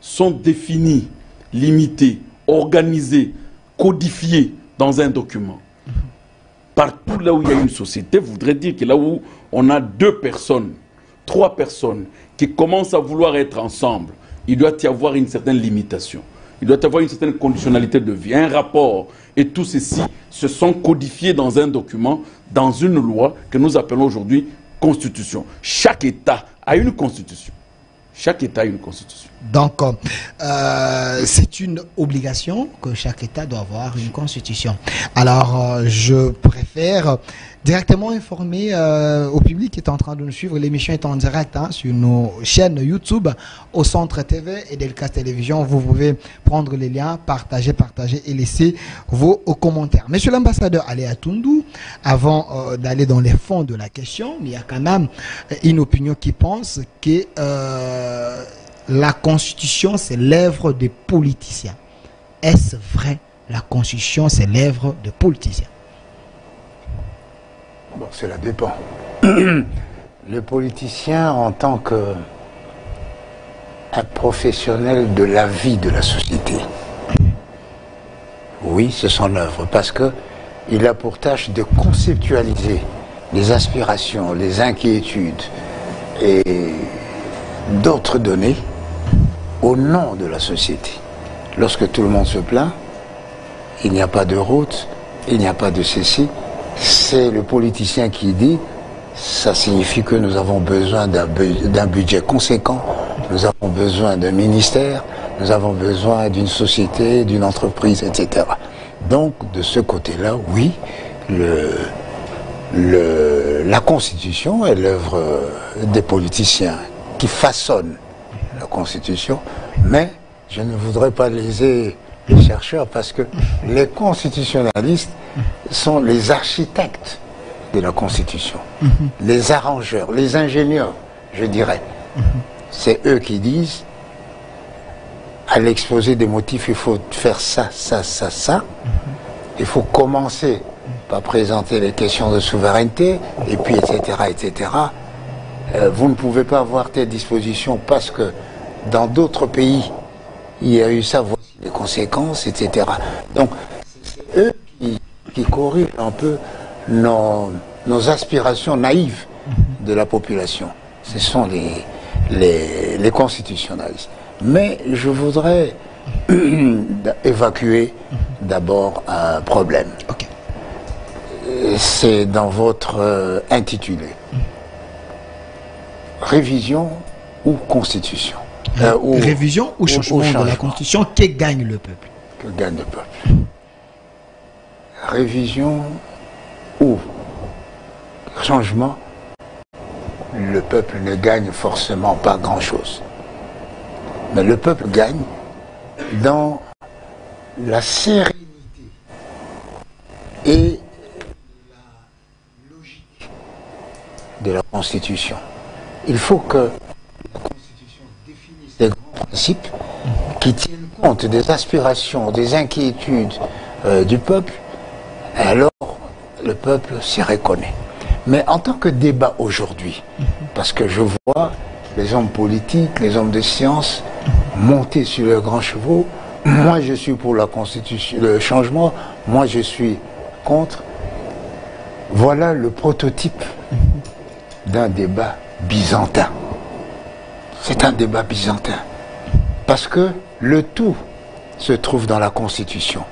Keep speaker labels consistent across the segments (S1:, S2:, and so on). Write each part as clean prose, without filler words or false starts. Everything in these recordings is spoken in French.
S1: sont définis, limités, organisés, codifiés dans un document. Partout là où il y a une société, voudrait dire que là où on a 2 personnes, 3 personnes qui commencent à vouloir être ensemble, il doit y avoir une certaine limitation. Il doit y avoir une certaine conditionnalité de vie, un rapport. Et tout ceci se sont codifiés dans un document, dans une loi que nous appelons aujourd'hui constitution. Chaque État a une constitution. Chaque État a une constitution.
S2: Donc, c'est une obligation que chaque État doit avoir une constitution. Alors, je préfère directement informer au public qui est en train de nous suivre. L'émission est en direct sur nos chaînes YouTube, au Centre TV et Delcast Télévision. Vous pouvez prendre les liens, partager et laisser vos commentaires. Monsieur l'ambassadeur Aléa Toundou, avant d'aller dans les fonds de la question, il y a quand même une opinion qui pense que la Constitution, c'est l'œuvre des politiciens. Est-ce vrai? La Constitution, c'est l'œuvre des politiciens?
S3: Bon, cela dépend. Le politicien, en tant que un professionnel de la vie de la société, oui, c'est son œuvre, parce que il a pour tâche de conceptualiser les aspirations, les inquiétudes et d'autres données au nom de la société. Lorsque tout le monde se plaint, il n'y a pas de route, il n'y a pas de ceci, c'est le politicien qui dit, ça signifie que nous avons besoin d'un budget conséquent, nous avons besoin d'un ministère, nous avons besoin d'une société, d'une entreprise, etc. Donc, de ce côté-là, oui, la Constitution est l'œuvre des politiciens qui façonnent la Constitution, mais je ne voudrais pas léser les chercheurs parce que les constitutionnalistes sont les architectes de la Constitution, les arrangeurs, les ingénieurs, je dirais. C'est eux qui disent, à l'exposé des motifs, il faut faire ça, ça, ça, ça. Il faut commencer par présenter les questions de souveraineté, et puis, etc., etc. Vous ne pouvez pas avoir telle disposition parce que dans d'autres pays, il y a eu ça, voici les conséquences, etc. Donc, c'est eux qui corrigent un peu nos aspirations naïves de la population. Ce sont les constitutionnalistes. Mais je voudrais évacuer d'abord un problème.
S2: Okay.
S3: C'est dans votre intitulé. Révision ou constitution?
S2: Révision ou changement de la Constitution, que gagne le peuple?
S3: Que gagne le peuple? Révision ou changement, le peuple ne gagne forcément pas grand-chose. Mais le peuple gagne dans la sérénité et la logique de la Constitution. Il faut que la Constitution définisse des grands principes qui tiennent compte des aspirations, des inquiétudes du peuple, et alors le peuple s'y reconnaît. Mais en tant que débat aujourd'hui, parce que je vois les hommes politiques, les hommes de science monter sur leurs grands chevaux, moi je suis pour la Constitution, le changement, moi je suis contre. Voilà le prototype d'un débat byzantin. C'est un débat byzantin. Parce que le tout se trouve dans la Constitution.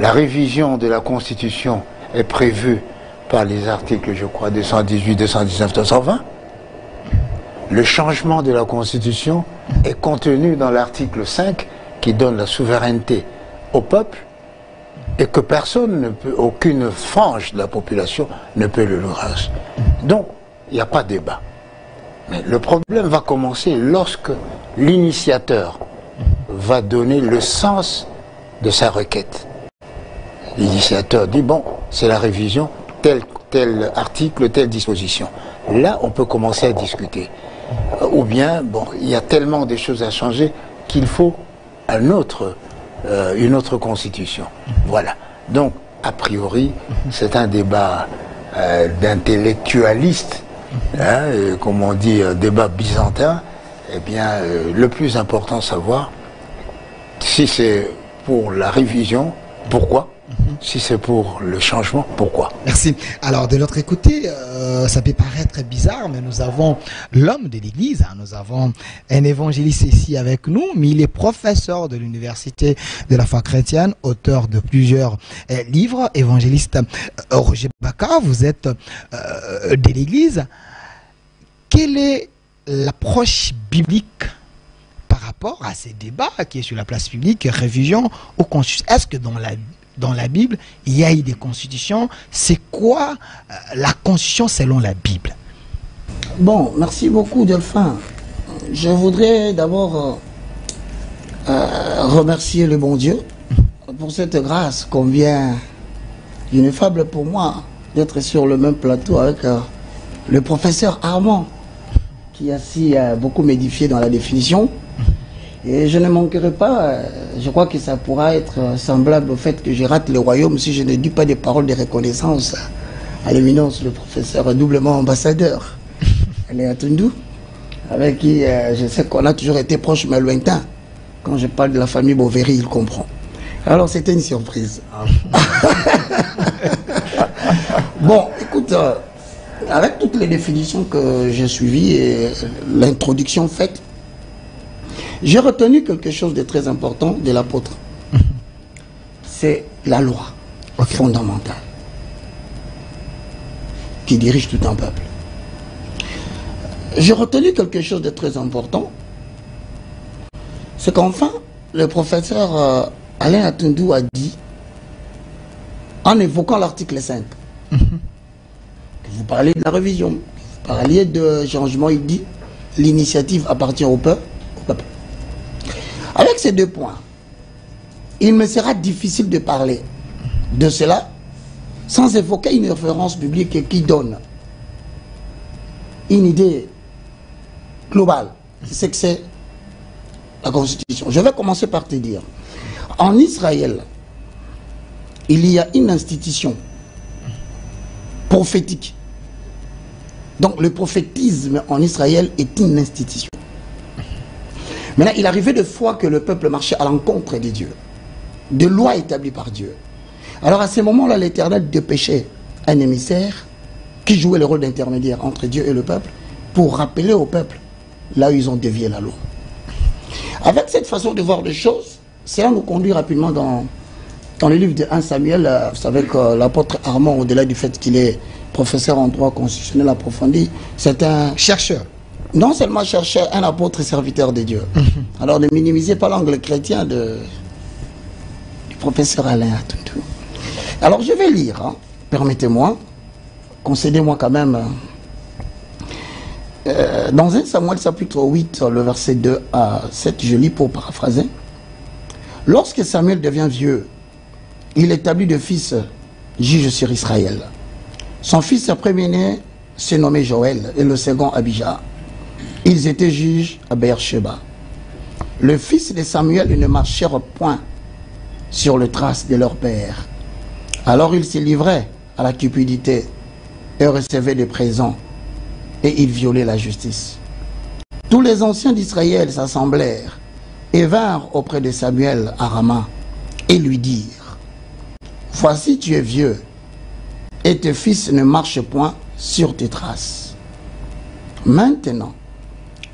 S3: La révision de la Constitution est prévue par les articles, je crois, 218, 219, 220. Le changement de la Constitution est contenu dans l'article 5 qui donne la souveraineté au peuple et que personne ne peut, aucune frange de la population ne peut le louer. Donc, il n'y a pas de débat. Mais le problème va commencer lorsque l'initiateur va donner le sens de sa requête. L'initiateur dit, bon, c'est la révision, tel article, telle disposition. Là, on peut commencer à discuter. Ou bien, bon, il y a tellement de choses à changer qu'il faut une autre constitution. Voilà. Donc, a priori, c'est un débat d'intellectualistes, hein, comme on dit, un débat byzantin, eh bien, le plus important, savoir si c'est pour la révision, pourquoi? Si c'est pour le changement, pourquoi?
S2: Merci. Alors, de l'autre côté, ça peut paraître bizarre, mais nous avons l'homme de l'Église. Hein. Nous avons un évangéliste ici avec nous, mais il est professeur de l'Université de la foi chrétienne, auteur de plusieurs livres. Évangéliste Roger Baka, vous êtes de l'Église. Quelle est l'approche biblique par rapport à ces débats qui est sur la place publique, révision ou constitution? Est-ce que dans la Bible, il y a eu des constitutions? C'est quoi la constitution selon la Bible?
S4: Bon, merci beaucoup, Delphin. Je voudrais d'abord remercier le bon Dieu pour cette grâce qu'on vient, ineffable pour moi, d'être sur le même plateau avec le professeur Armand, qui a si beaucoup m'édifié dans la définition. Et je ne manquerai pas, je crois que ça pourra être semblable au fait que je rate le royaume si je ne dis pas des paroles de reconnaissance à l'éminence, le professeur doublement ambassadeur, Alain Tundu, avec qui je sais qu'on a toujours été proche mais lointain. Quand je parle de la famille Boveri, il comprend. Alors c'était une surprise. Bon, écoute, avec toutes les définitions que j'ai suivies et l'introduction faite, j'ai retenu quelque chose de très important de l'apôtre. C'est la loi fondamentale qui dirige tout un peuple. J'ai retenu quelque chose de très important. C'est qu'enfin, le professeur Alain Atundou a dit, en évoquant l'article 5, vous parlez de la révision, vous parliez de changement, il dit, l'initiative appartient au peuple. Avec ces deux points, il me sera difficile de parler de cela sans évoquer une référence biblique qui donne une idée globale de ce que c'est la Constitution. Je vais commencer par te dire, en Israël, il y a une institution prophétique. Donc le prophétisme en Israël est une institution. Maintenant, il arrivait de fois que le peuple marchait à l'encontre de Dieu, de lois établies par Dieu. Alors à ce moment-là, l'Éternel dépêchait un émissaire qui jouait le rôle d'intermédiaire entre Dieu et le peuple pour rappeler au peuple là où ils ont dévié la loi. Avec cette façon de voir les choses, cela nous conduit rapidement dans le livre de 1 Samuel, vous savez que l'apôtre Armand, au-delà du fait qu'il est professeur en droit constitutionnel approfondi, c'est un chercheur. Non seulement chercheur, un apôtre et serviteur de Dieu. Alors ne minimisez pas l'angle chrétien du professeur Alain Atundou. Alors je vais lire, hein. Permettez-moi, concédez-moi quand même. Dans 1 Samuel chapitre 8, le verset 2 à 7, je lis pour paraphraser. Lorsque Samuel devient vieux, il établit de fils juges sur Israël. Son fils premier-né se nommait Joël et le second Abijah. Ils étaient juges à Beersheba. Le fils de Samuel ne marchèrent point sur les traces de leur père. Alors ils se livraient à la cupidité et recevaient des présents et ils violaient la justice. Tous les anciens d'Israël s'assemblèrent et vinrent auprès de Samuel à Rama et lui dirent: voici tu es vieux et tes fils ne marchent point sur tes traces. Maintenant,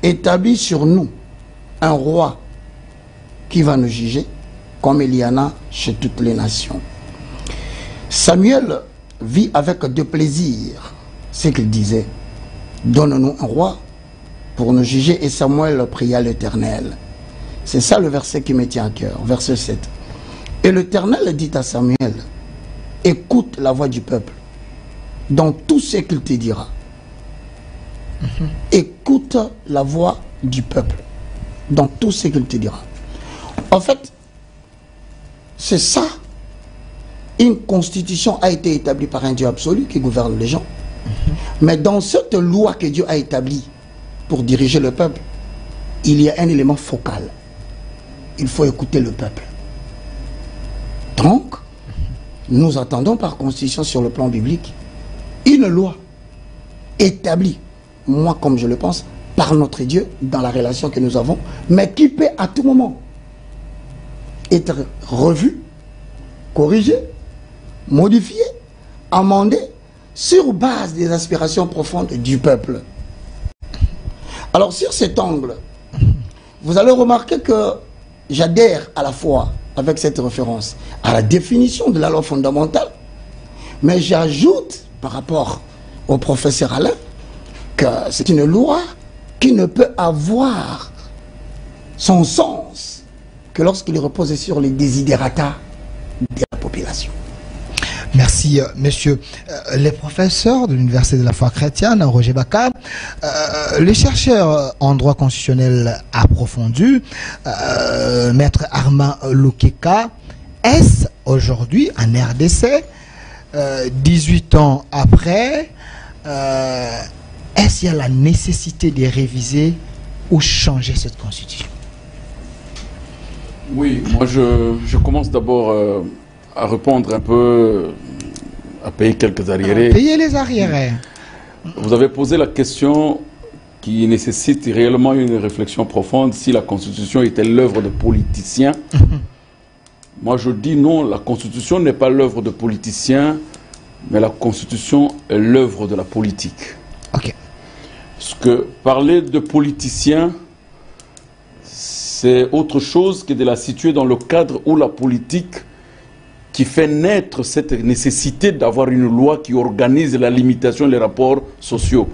S4: établis sur nous un roi qui va nous juger comme il y en a chez toutes les nations. Samuel vit avec de plaisir ce qu'il disait: donne-nous un roi pour nous juger. Et Samuel pria l'Éternel. C'est ça le verset qui me tient à cœur, verset 7. Et l'Éternel dit à Samuel: écoute la voix du peuple dans tout ce qu'il te dira. Écoute la voix du peuple dans tout ce qu'il te dira. En fait, c'est ça. Une constitution a été établie par un Dieu absolu qui gouverne les gens. Mais dans cette loi que Dieu a établie pour diriger le peuple, il y a un élément focal. Il faut écouter le peuple. Donc, nous attendons par constitution sur le plan biblique une loi établie, moi comme je le pense, par notre Dieu dans la relation que nous avons, mais qui peut à tout moment être revu, corrigé, modifié, amendé sur base des aspirations profondes du peuple. Alors sur cet angle, vous allez remarquer que j'adhère à la fois avec cette référence à la définition de la loi fondamentale, mais j'ajoute par rapport au professeur Alain que c'est une loi qui ne peut avoir son sens que lorsqu'il repose sur les desiderata de la population.
S2: Merci, monsieur. Les professeurs de l'Université de la foi chrétienne, Roger Baka, les chercheurs en droit constitutionnel approfondi, maître Armand Lokeka, est-ce aujourd'hui en RDC, 18 ans après, est-ce qu'il y a la nécessité de réviser ou changer cette constitution?
S1: Oui, moi je commence d'abord à répondre un peu, à payer quelques arriérés.
S2: Payer les arriérés.
S1: Vous avez posé la question qui nécessite réellement une réflexion profonde, si la Constitution était l'œuvre de politiciens. Moi je dis non, la Constitution n'est pas l'œuvre de politiciens, mais la Constitution est l'œuvre de la politique.
S2: Ok.
S1: Parce que parler de politiciens, c'est autre chose que de la situer dans le cadre où la politique qui fait naître cette nécessité d'avoir une loi qui organise la limitation des rapports sociaux.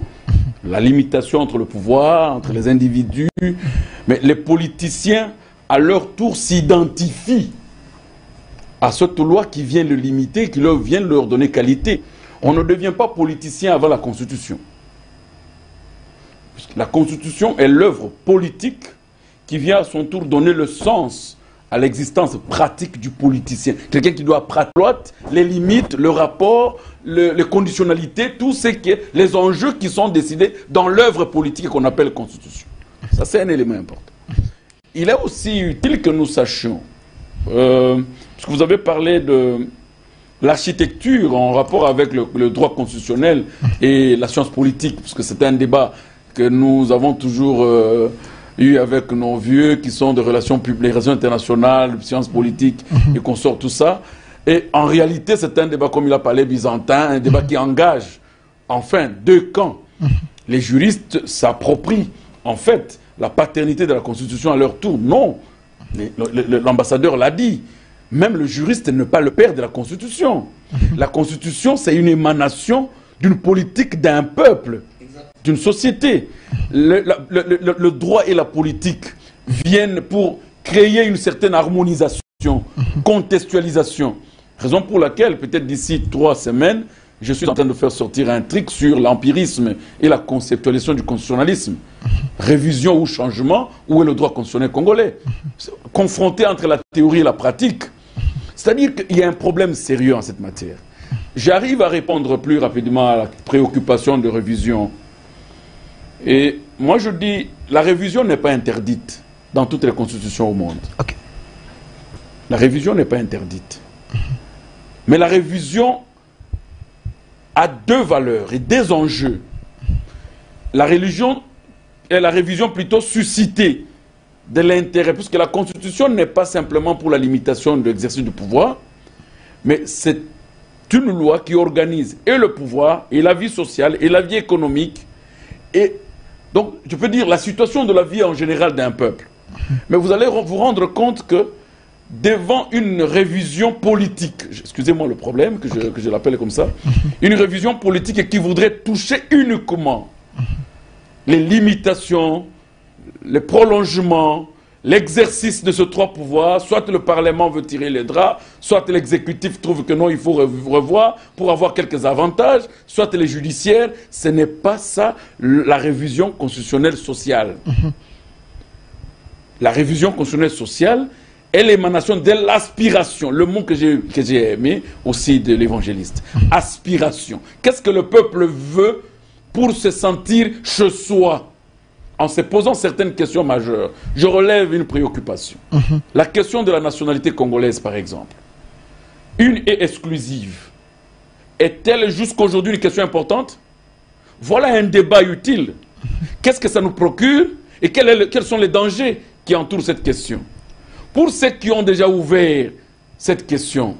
S1: La limitation entre le pouvoir, entre les individus. Mais les politiciens, à leur tour, s'identifient à cette loi qui vient le limiter, qui vient leur donner qualité. On ne devient pas politicien avant la Constitution. La Constitution est l'œuvre politique qui vient à son tour donner le sens à l'existence pratique du politicien. Quelqu'un qui doit pratiquer les limites, le rapport, les conditionnalités, tout ce qui est les enjeux qui sont décidés dans l'œuvre politique qu'on appelle Constitution. Ça, c'est un élément important. Il est aussi utile que nous sachions, parce que vous avez parlé de l'architecture en rapport avec le droit constitutionnel et la science politique, parce que c'est un débat que nous avons toujours eu avec nos vieux qui sont de relations publiques, les relations internationales, sciences politiques et qu'on sort tout ça. Et en réalité, c'est un débat, comme il a parlé, byzantin, un débat qui engage, enfin, deux camps. Les juristes s'approprient, en fait, la paternité de la Constitution à leur tour. Non, l'ambassadeur l'a dit. Même le juriste n'est pas le père de la Constitution. La Constitution, c'est une émanation d'une politique d'un peuple, d'une société. Le droit et la politique viennent pour créer une certaine harmonisation, contextualisation. Raison pour laquelle, peut-être d'ici 3 semaines, je suis en train de faire sortir un truc sur l'empirisme et la conceptualisation du constitutionnalisme. Révision ou changement, où est le droit constitutionnel congolais? Confronté entre la théorie et la pratique. C'est-à-dire qu'il y a un problème sérieux en cette matière. J'arrive à répondre plus rapidement à la préoccupation de révision. Et moi je dis, la révision n'est pas interdite dans toutes les constitutions au monde.
S2: Okay.
S1: La révision n'est pas interdite. Mais la révision a 2 valeurs et des enjeux. La révision plutôt susciter de l'intérêt, puisque la Constitution n'est pas simplement pour la limitation de l'exercice du pouvoir, mais c'est une loi qui organise et le pouvoir, et la vie sociale, et la vie économique, et donc je peux dire la situation de la vie en général d'un peuple. Mais vous allez vous rendre compte que devant une révision politique, excusez-moi le problème, que je l'appelle comme ça, une révision politique qui voudrait toucher uniquement les limitations, les prolongements, l'exercice de ces 3 pouvoirs, soit le Parlement veut tirer les draps, soit l'exécutif trouve que non, il faut revoir pour avoir quelques avantages, soit les judiciaires, ce n'est pas ça la révision constitutionnelle sociale. La révision constitutionnelle sociale est l'émanation de l'aspiration, le mot que j'ai aimé aussi de l'évangéliste. Aspiration. Qu'est-ce que le peuple veut pour se sentir chez soi? En se posant certaines questions majeures, je relève une préoccupation. La question de la nationalité congolaise, par exemple, une et exclusive, est-elle jusqu'à aujourd'hui une question importante? Voilà un débat utile Qu'est-ce que ça nous procure et quels sont les dangers qui entourent cette question? Pour ceux qui ont déjà ouvert cette question,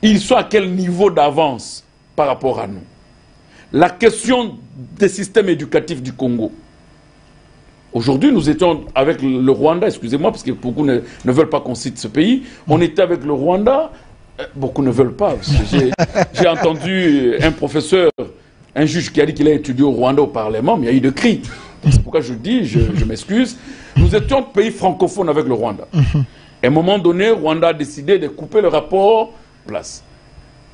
S1: ils sont à quel niveau d'avance par rapport à nous? La question des systèmes éducatifs du Congo. Aujourd'hui, nous étions avec le Rwanda, excusez-moi, parce que beaucoup ne veulent pas qu'on cite ce pays. On était avec le Rwanda, beaucoup ne veulent pas. J'ai entendu un professeur, un juge qui a dit qu'il a étudié au Rwanda au Parlement, mais il y a eu de cris. C'est pourquoi je dis, je m'excuse. Nous étions pays francophones avec le Rwanda. À un moment donné, le Rwanda a décidé de couper le rapport place.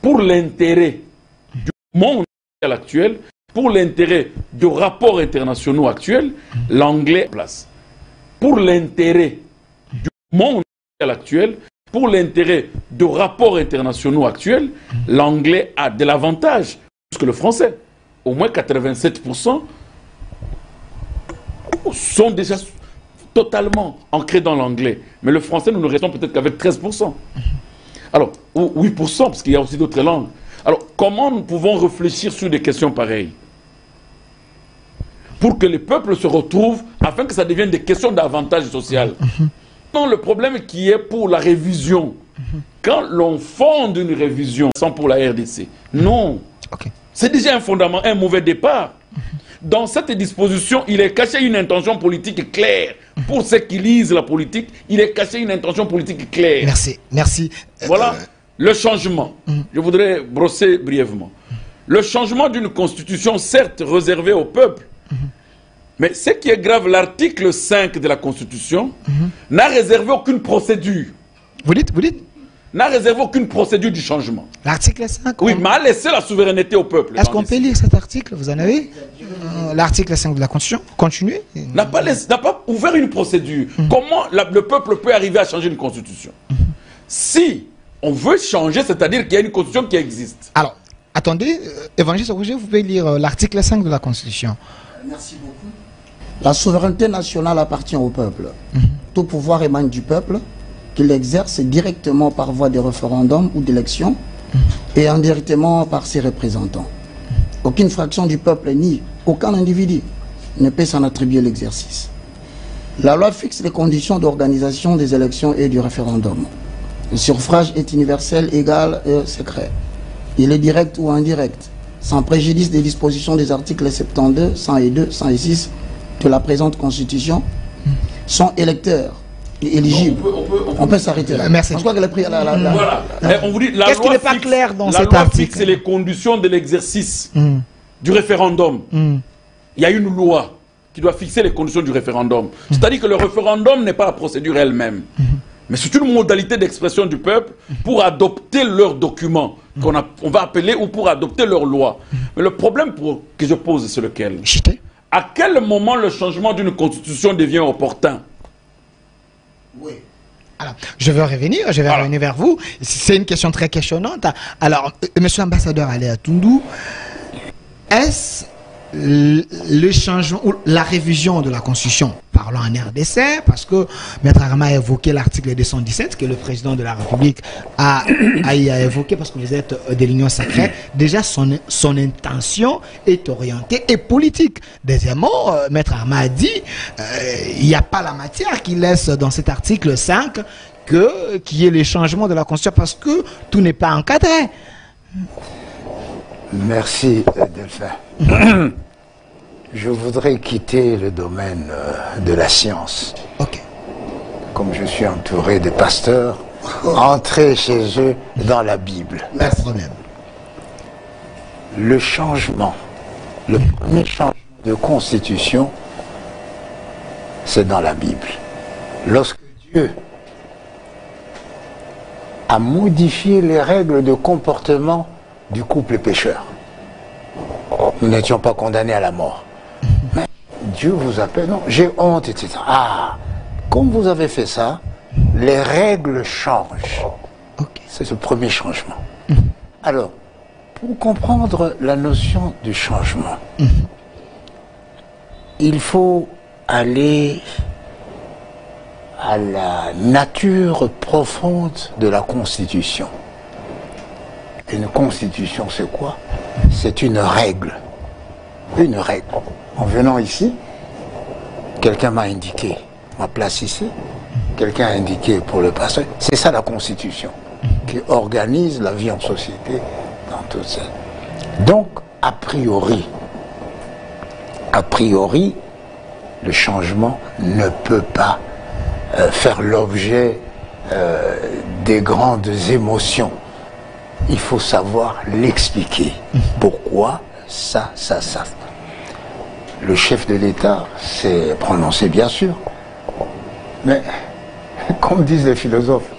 S1: Pour l'intérêt du monde actuel, pour l'intérêt de rapports internationaux actuels, l'anglais place. Pour l'intérêt du monde actuel, pour l'intérêt de rapports internationaux actuels, l'anglais a de l'avantage plus que le français. Au moins 87% sont déjà totalement ancrés dans l'anglais. Mais le français, nous ne restons peut-être qu'avec 13%. Alors, ou 8%, parce qu'il y a aussi d'autres langues. Alors, comment nous pouvons réfléchir sur des questions pareilles pour que les peuples se retrouvent, afin que ça devienne des questions d'avantage social? Non, le problème qui est pour la révision, quand l'on fonde une révision, sans pour la RDC, non. C'est déjà un fondament, un mauvais départ. Dans cette disposition, il est caché une intention politique claire. Pour ceux qui lisent la politique, il est caché une intention politique claire.
S2: Merci, merci.
S1: Voilà le changement. Je voudrais brosser brièvement. Le changement d'une constitution, certes réservée au peuple, mais ce qui est grave, l'article 5 de la constitution n'a réservé aucune procédure.
S2: Vous dites
S1: N'a réservé aucune procédure du changement.
S2: L'article 5.
S1: Oui, mais a laissé la souveraineté au peuple.
S2: Est-ce qu'on peut lire cet article? Vous en avez l'article 5 de la Constitution? Continuez.
S1: N'a pas ouvert une procédure. Comment le peuple peut arriver à changer une constitution? Si on veut changer, c'est-à-dire qu'il y a une constitution qui existe.
S2: Alors, attendez, Évangile Roger, vous pouvez lire l'article 5 de la Constitution.
S4: Merci beaucoup. La souveraineté nationale appartient au peuple. Tout pouvoir émane du peuple, qu'il exerce directement par voie de référendum ou d'élection et indirectement par ses représentants. Aucune fraction du peuple ni aucun individu ne peut s'en attribuer l'exercice. La loi fixe les conditions d'organisation des élections et du référendum. Le suffrage est universel, égal et secret. Il est direct ou indirect, sans préjudice des dispositions des articles 72, 102, 106 de la présente Constitution, sont électeurs et éligibles. On peut s'arrêter là.
S2: Merci.
S4: Je crois qu'elle a pris
S1: Voilà. On vous dit,
S2: qu'est-ce qui n'est pas clair dans cet
S1: article? La loi
S2: article?
S1: fixe les conditions de l'exercice du référendum. Il y a une loi qui doit fixer les conditions du référendum. C'est-à-dire que le référendum n'est pas la procédure elle-même. Mais c'est une modalité d'expression du peuple pour adopter leurs documents, on va appeler, ou pour adopter leurs lois. Mais le problème que je pose, c'est lequel? À quel moment le changement d'une constitution devient opportun?
S4: Oui.
S2: Alors, je vais revenir vers vous. C'est une question très questionnante. Alors, monsieur l'ambassadeur Aléa Toundou, est-ce le changement ou la révision de la Constitution, parlons en RDC, parce que Maître Arama a évoqué l'article 217 que le président de la République a évoqué parce que vous êtes de l'Union sacrée. Déjà, son intention est orientée et politique. Deuxièmement, Maître Arama a dit il n'y a pas la matière qui laisse dans cet article 5 qui est le changement de la Constitution parce que tout n'est pas encadré.
S3: Merci, Delphin. Je voudrais quitter le domaine de la science.
S2: Ok.
S3: Comme je suis entouré de pasteurs, entrer chez eux dans la Bible.
S2: Pas de problème.
S3: Le changement, le premier changement de constitution, c'est dans la Bible. Lorsque Dieu a modifié les règles de comportement du couple pécheur. Nous n'étions pas condamnés à la mort. Mais Dieu vous appelle, non, j'ai honte, etc. Ah, comme vous avez fait ça, les règles changent.
S2: Okay.
S3: C'est le premier changement. Alors, pour comprendre la notion du changement, il faut aller à la nature profonde de la Constitution. Une constitution, c'est quoi? C'est une règle. Une règle. En venant ici, quelqu'un m'a indiqué ma place ici, quelqu'un a indiqué pour le passé. C'est ça la Constitution qui organise la vie en société dans tout ça. Donc, a priori, le changement ne peut pas faire l'objet des grandes émotions. Il faut savoir l'expliquer. Pourquoi ça. Le chef de l'État s'est prononcé, bien sûr, mais comme disent les philosophes,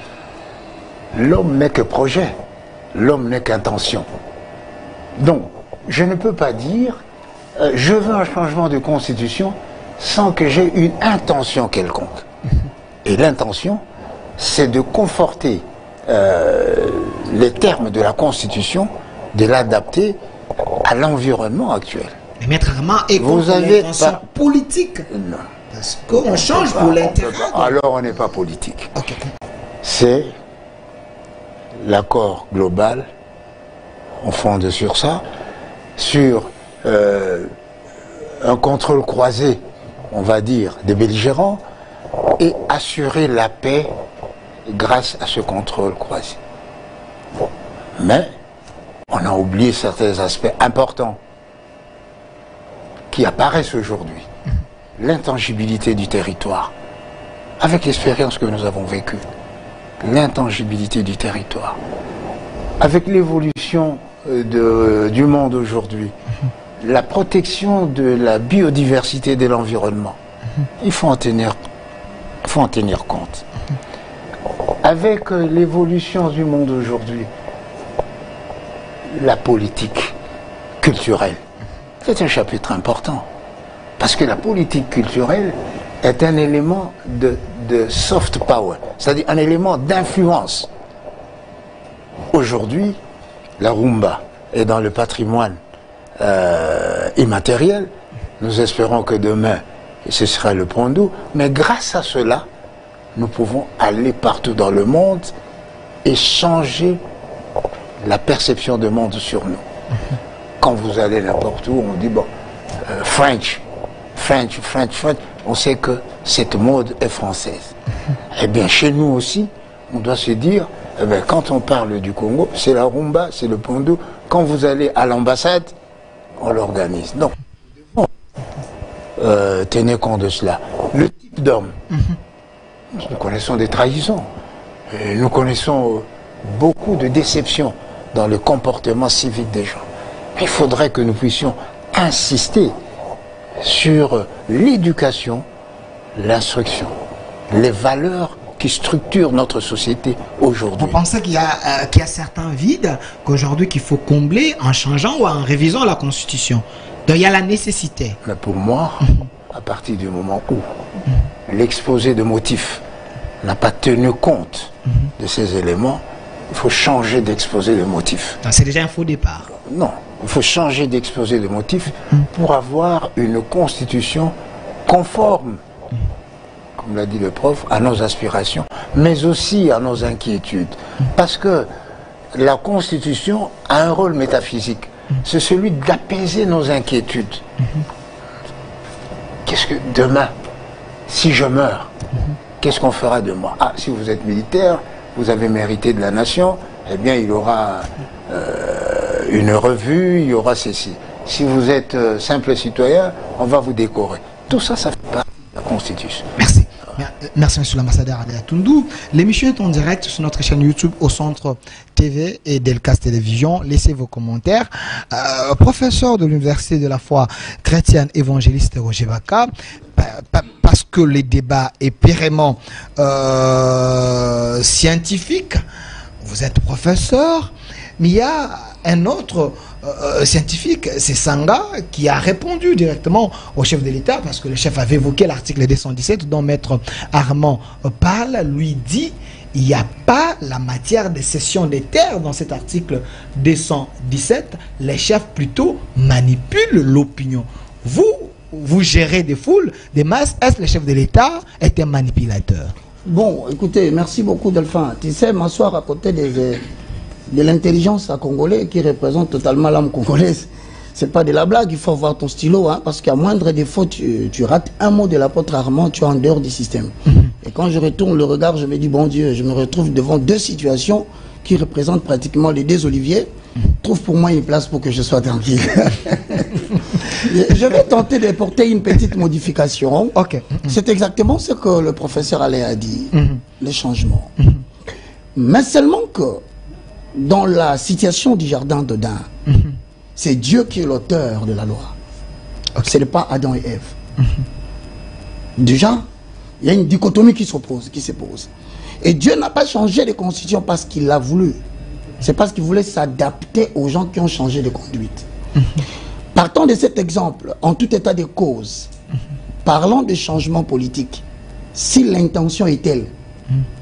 S3: l'homme n'est que projet, l'homme n'est qu'intention. Donc, je ne peux pas dire je veux un changement de constitution sans que j'ai une intention quelconque. Et l'intention, c'est de conforter les termes de la constitution, de l'adapter à l'environnement actuel.
S2: Mais Maître Armand est contre l'intention politique.
S3: Non.
S2: Parce qu'on change pour l'intérêt.
S3: Alors on n'est pas politique.
S2: Okay.
S3: C'est l'accord global, on fonde sur ça, sur un contrôle croisé, on va dire, des belligérants, et assurer la paix grâce à ce contrôle croisé. Mais on a oublié certains aspects importants qui apparaissent aujourd'hui. L'intangibilité du territoire, avec l'expérience que nous avons vécue, l'intangibilité du territoire, avec l'évolution du monde aujourd'hui, la protection de la biodiversité de l'environnement, il faut en tenir compte. Avec l'évolution du monde aujourd'hui, la politique culturelle, c'est un chapitre important. Parce que la politique culturelle est un élément de soft power, c'est-à-dire un élément d'influence. Aujourd'hui, la rumba est dans le patrimoine immatériel. Nous espérons que demain, ce sera le Pondou. Mais grâce à cela, nous pouvons aller partout dans le monde et changer la perception du monde sur nous. Quand vous allez n'importe où, on dit, bon, French, on sait que cette mode est française. Eh bien, chez nous aussi, on doit se dire, eh bien, quand on parle du Congo, c'est la rumba, c'est le Pondou. Quand vous allez à l'ambassade, on l'organise. Donc, tenez compte de cela. Le type d'homme, nous connaissons des trahisons, et nous connaissons beaucoup de déceptions dans le comportement civique des gens. Il faudrait que nous puissions insister sur l'éducation, l'instruction, les valeurs qui structurent notre société aujourd'hui.
S2: Vous pensez qu'il y a certains vides qu'aujourd'hui qu'il faut combler en changeant ou en révisant la Constitution? Donc il y a la nécessité.
S3: Mais pour moi, à partir du moment où l'exposé de motifs n'a pas tenu compte de ces éléments, il faut changer d'exposé de motifs.
S2: C'est déjà un faux départ.
S3: Non, il faut changer d'exposé de motifs pour avoir une constitution conforme, comme l'a dit le prof, à nos aspirations, mais aussi à nos inquiétudes. Parce que la constitution a un rôle métaphysique. C'est celui d'apaiser nos inquiétudes. Qu'est-ce que demain, si je meurs, qu'est-ce qu'on fera de moi? Ah, si vous êtes militaire, vous avez mérité de la nation, eh bien il y aura une revue, il y aura ceci. Si vous êtes simple citoyen, on va vous décorer. Tout ça, ça fait partie de la Constitution.
S2: Merci. Merci, monsieur l'ambassadeur Adela Toundou. L'émission est en direct sur notre chaîne YouTube au Centre TV et Delcas Télévision. Laissez vos commentaires. Professeur de l'Université de la foi chrétienne évangéliste Roger Baka, parce que le débat est purement scientifique, vous êtes professeur, mais il y a un autre scientifique, c'est Sanga, qui a répondu directement au chef de l'État, parce que le chef avait évoqué l'article 217 dont Maître Armand parle, lui dit il n'y a pas la matière de cession des terres dans cet article 217, les chefs plutôt manipulent l'opinion. Vous gérez des foules, des masses, est-ce que le chef de l'État est un manipulateur?
S4: Bon, écoutez, merci beaucoup Delphin. Tu sais, m'asseoir à côté de l'intelligence à Congolais qui représente totalement l'âme congolaise, c'est pas de la blague, il faut avoir ton stylo, hein, parce qu'à moindre défaut, tu rates un mot de l'apôtre Armand, tu es en dehors du système. Et quand je retourne le regard, je me dis, bon Dieu, je me retrouve devant deux situations qui représentent pratiquement les deux Olivier. Trouve pour moi une place pour que je sois tranquille. Je vais tenter de porter une petite modification.
S2: Ok.
S4: C'est exactement ce que le professeur Alain a dit, le changement. Mais seulement que dans la situation du jardin d'Éden, c'est Dieu qui est l'auteur de la loi. Ce n'est pas Adam et Ève. Déjà, il y a une dichotomie qui se pose. Et Dieu n'a pas changé de constitution parce qu'il l'a voulu. C'est parce qu'il voulait s'adapter aux gens qui ont changé de conduite. Partons de cet exemple, en tout état de cause, parlons de changement politique. Si l'intention est telle,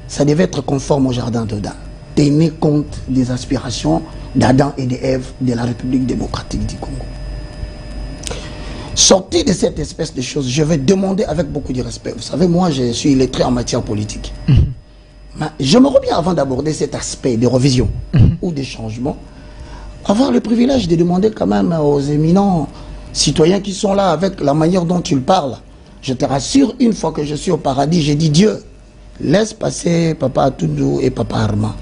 S4: ça devait être conforme au jardin d'Éden. Tenir compte des aspirations d'Adam et d'Ève de la République démocratique du Congo. Sorti de cette espèce de choses, je vais demander avec beaucoup de respect. Vous savez, moi, je suis illettré en matière politique. Mais j'aimerais bien, avant d'aborder cet aspect de révision ou de changement, avoir le privilège de demander quand même aux éminents citoyens qui sont là avec la manière dont ils parlent. Je te rassure, une fois que je suis au paradis, j'ai dit Dieu, laisse passer Papa Atoudou et Papa Armand.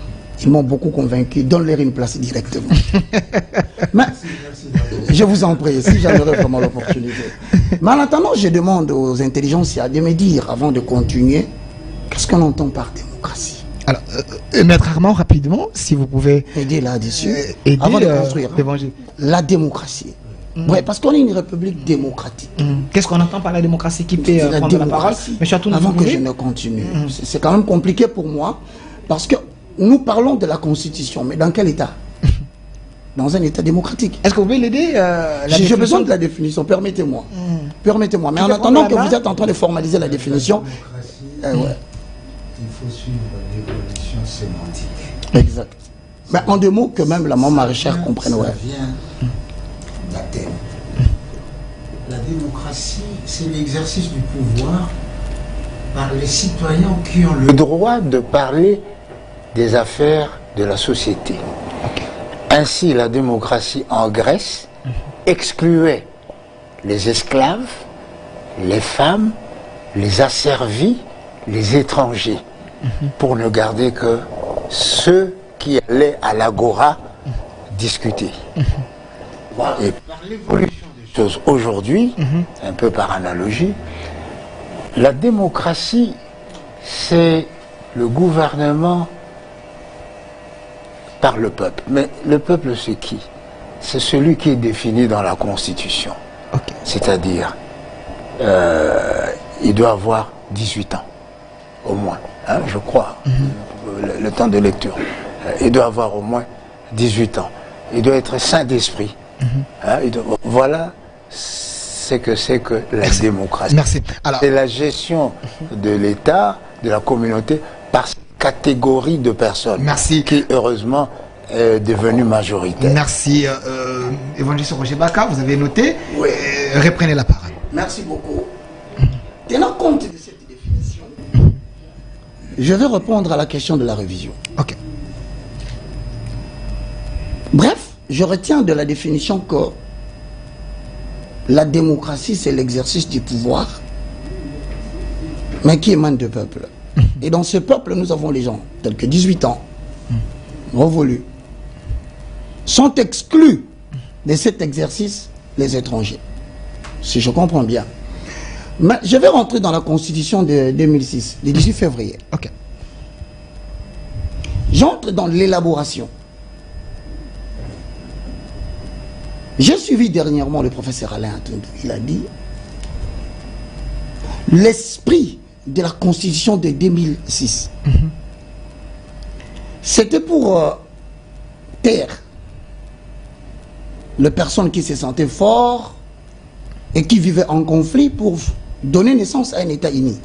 S4: Ils m'ont beaucoup convaincu, donne-leur une place directement. Mais, je vous en prie, si j'en aurais vraiment l'opportunité. Mais en attendant, je demande aux intelligences de me dire, avant de continuer, qu'est-ce qu'on entend par démocratie?
S2: Alors, Maître Armand, rapidement, si vous pouvez
S4: aider là-dessus, avant de construire la démocratie. Oui, parce qu'on est une république démocratique.
S2: Qu'est-ce qu'on entend par la démocratie? Qui peut prendre la parole?
S4: Avant que je ne continue, c'est quand même compliqué pour moi, parce que nous parlons de la Constitution, mais dans quel état? Dans un état démocratique.
S2: Est-ce que vous pouvez l'aider?
S4: J'ai besoin de la définition, permettez-moi. Permettez-moi. Mais en attendant que vous êtes en train de formaliser la définition,
S3: il faut suivre l'évolution sémantique.
S4: Exact. Mais en deux mots, que même la maman maraîchère comprenne.
S3: Ça vient d'Athènes. La démocratie, c'est l'exercice du pouvoir par les citoyens qui ont le droit de parler des affaires de la société. Ainsi, la démocratie en Grèce excluait les esclaves, les femmes, les asservis, les étrangers, pour ne garder que ceux qui allaient à l'agora discuter. Et par l'évolution des choses aujourd'hui, un peu par analogie, la démocratie, c'est le gouvernement par le peuple. Mais le peuple, c'est qui? C'est celui qui est défini dans la Constitution. C'est-à-dire, il doit avoir 18 ans, au moins, hein, je crois, le temps de lecture. Il doit avoir au moins 18 ans. Il doit être saint d'esprit. Hein, voilà ce que c'est que la démocratie.
S2: Merci.
S3: C'est la gestion de l'État, de la communauté, par catégorie de personnes.
S2: Merci.
S3: Qui, heureusement, est devenue majoritaire.
S2: Merci. Évangéliste Roger Baka, vous avez noté.
S4: Oui.
S2: Reprenez la parole.
S4: Merci beaucoup. Tenant compte de cette définition, je vais répondre à la question de la révision.
S2: Ok.
S4: Bref, je retiens de la définition que la démocratie, c'est l'exercice du pouvoir, mais qui émane du peuple. Et dans ce peuple, nous avons les gens, tels que 18 ans, révolus, sont exclus de cet exercice les étrangers. Si je comprends bien. Mais je vais rentrer dans la Constitution de 2006, le 18 février.
S2: Ok.
S4: J'entre dans l'élaboration. J'ai suivi dernièrement le professeur Alain Atoudou. Il a dit l'esprit de la Constitution de 2006. C'était pour taire les personnes qui se sentaient fortes et qui vivaient en conflit pour donner naissance à un État uni.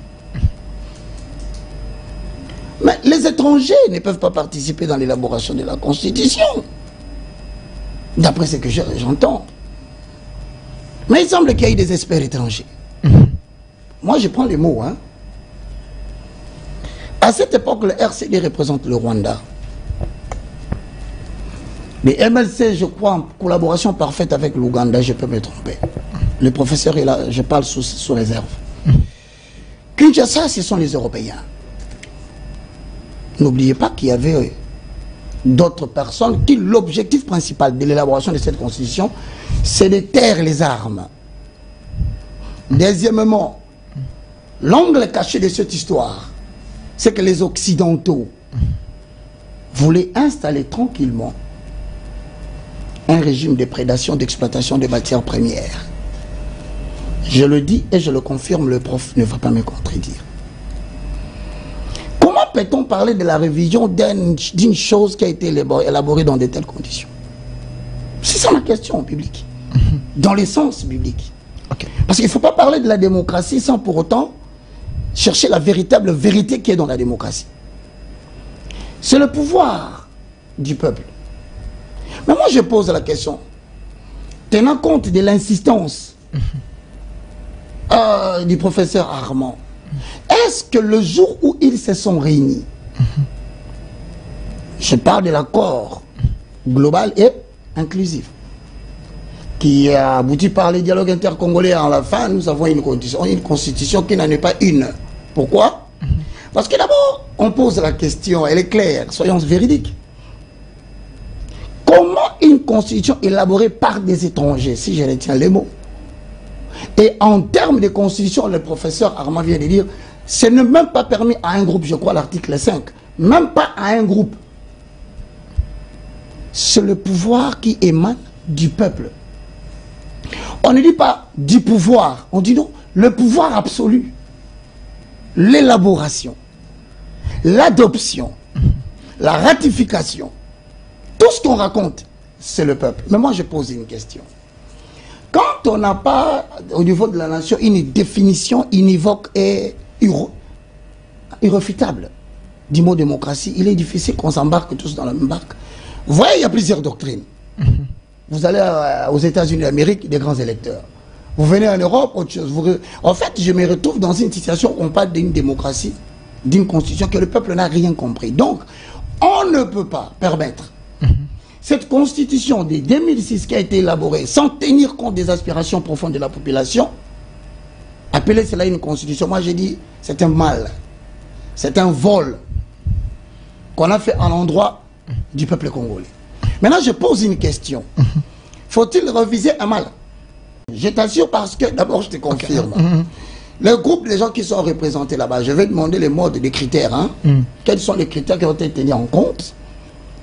S4: Mais les étrangers ne peuvent pas participer dans l'élaboration de la Constitution. D'après ce que j'entends. Mais il semble qu'il y ait des experts étrangers. Moi, je prends les mots. Hein. À cette époque, le RCD représente le Rwanda. Les MLC, je crois, en collaboration parfaite avec l'Ouganda, je peux me tromper. Le professeur est là, je parle sous réserve. Kinshasa, ce sont les Européens. N'oubliez pas qu'il y avait d'autres personnes qui, l'objectif principal de l'élaboration de cette constitution, c'est de taire les armes. Deuxièmement, l'angle caché de cette histoire, c'est que les Occidentaux voulaient installer tranquillement un régime de prédation, d'exploitation des matières premières. Je le dis et je le confirme, le prof ne va pas me contredire. Comment peut-on parler de la révision d'une chose qui a été élaborée dans de telles conditions? C'est ça ma question au public, dans le sens biblique.
S2: Okay.
S4: Parce qu'il ne faut pas parler de la démocratie sans pour autant chercher la véritable vérité qui est dans la démocratie. C'est le pouvoir du peuple. Mais moi je pose la question, tenant compte de l'insistance du professeur Armand, est-ce que le jour où ils se sont réunis, je parle de l'accord global et inclusif, qui a abouti par les dialogues intercongolais à la fin, nous avons une constitution qui n'en est pas une. Pourquoi? Parce que d'abord, on pose la question, elle est claire, soyons véridiques. Comment une constitution élaborée par des étrangers, si je retiens les mots, et en termes de constitution, le professeur Armand vient de dire, ce n'est même pas permis à un groupe, je crois l'article 5, même pas à un groupe. C'est le pouvoir qui émane du peuple. On ne dit pas du pouvoir, on dit non, le pouvoir absolu, l'élaboration, l'adoption, la ratification, tout ce qu'on raconte, c'est le peuple. Mais moi je pose une question. Quand on n'a pas, au niveau de la nation, une définition univoque et irréfutable du mot démocratie, il est difficile qu'on s'embarque tous dans la même barque. Vous voyez, il y a plusieurs doctrines. Vous allez aux États-Unis d'Amérique, des grands électeurs. Vous venez en Europe, autre chose. En fait, je me retrouve dans une situation où on parle d'une démocratie, d'une constitution que le peuple n'a rien compris. Donc, on ne peut pas permettre cette constitution de 2006 qui a été élaborée sans tenir compte des aspirations profondes de la population, appeler cela une constitution, moi j'ai dit, c'est un mal. C'est un vol qu'on a fait à l'endroit du peuple congolais. Maintenant, je pose une question. Faut-il reviser un mal? Je t'assure parce que, d'abord, je te confirme. Le groupe des gens qui sont représentés là-bas, je vais demander les modes, les critères. Hein. Quels sont les critères qui ont été tenus en compte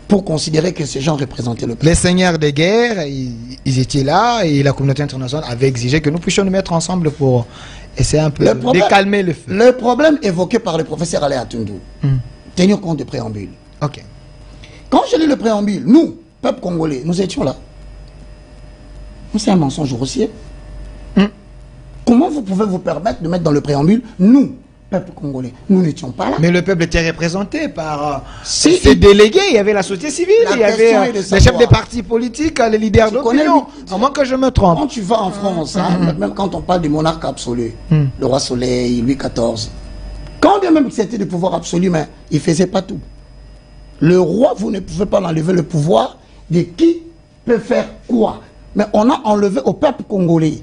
S4: pour considérer que ces gens représentaient le peuple?
S2: Les seigneurs de guerre, ils étaient là et la communauté internationale avait exigé que nous puissions nous mettre ensemble pour essayer un peu de calmer le feu.
S4: Le problème évoqué par le professeur Alain Atundu, tenir compte du préambule.
S2: Ok.
S4: Quand je lis le préambule, nous, peuple congolais, nous étions là. C'est un mensonge grossier. Comment vous pouvez vous permettre de mettre dans le préambule, nous, peuple congolais, nous n'étions pas là?
S2: Mais le peuple était représenté par ces délégués, il y avait la société civile, il y avait les chefs des partis politiques, les leaders d'opinion, à moins que je me trompe.
S4: Quand tu vas en France, même quand on parle du monarque absolu, le roi Soleil, Louis XIV, quand bien même c'était le pouvoir absolu, mais il ne faisait pas tout. Le roi, vous ne pouvez pas enlever le pouvoir de qui peut faire quoi. Mais on a enlevé au peuple congolais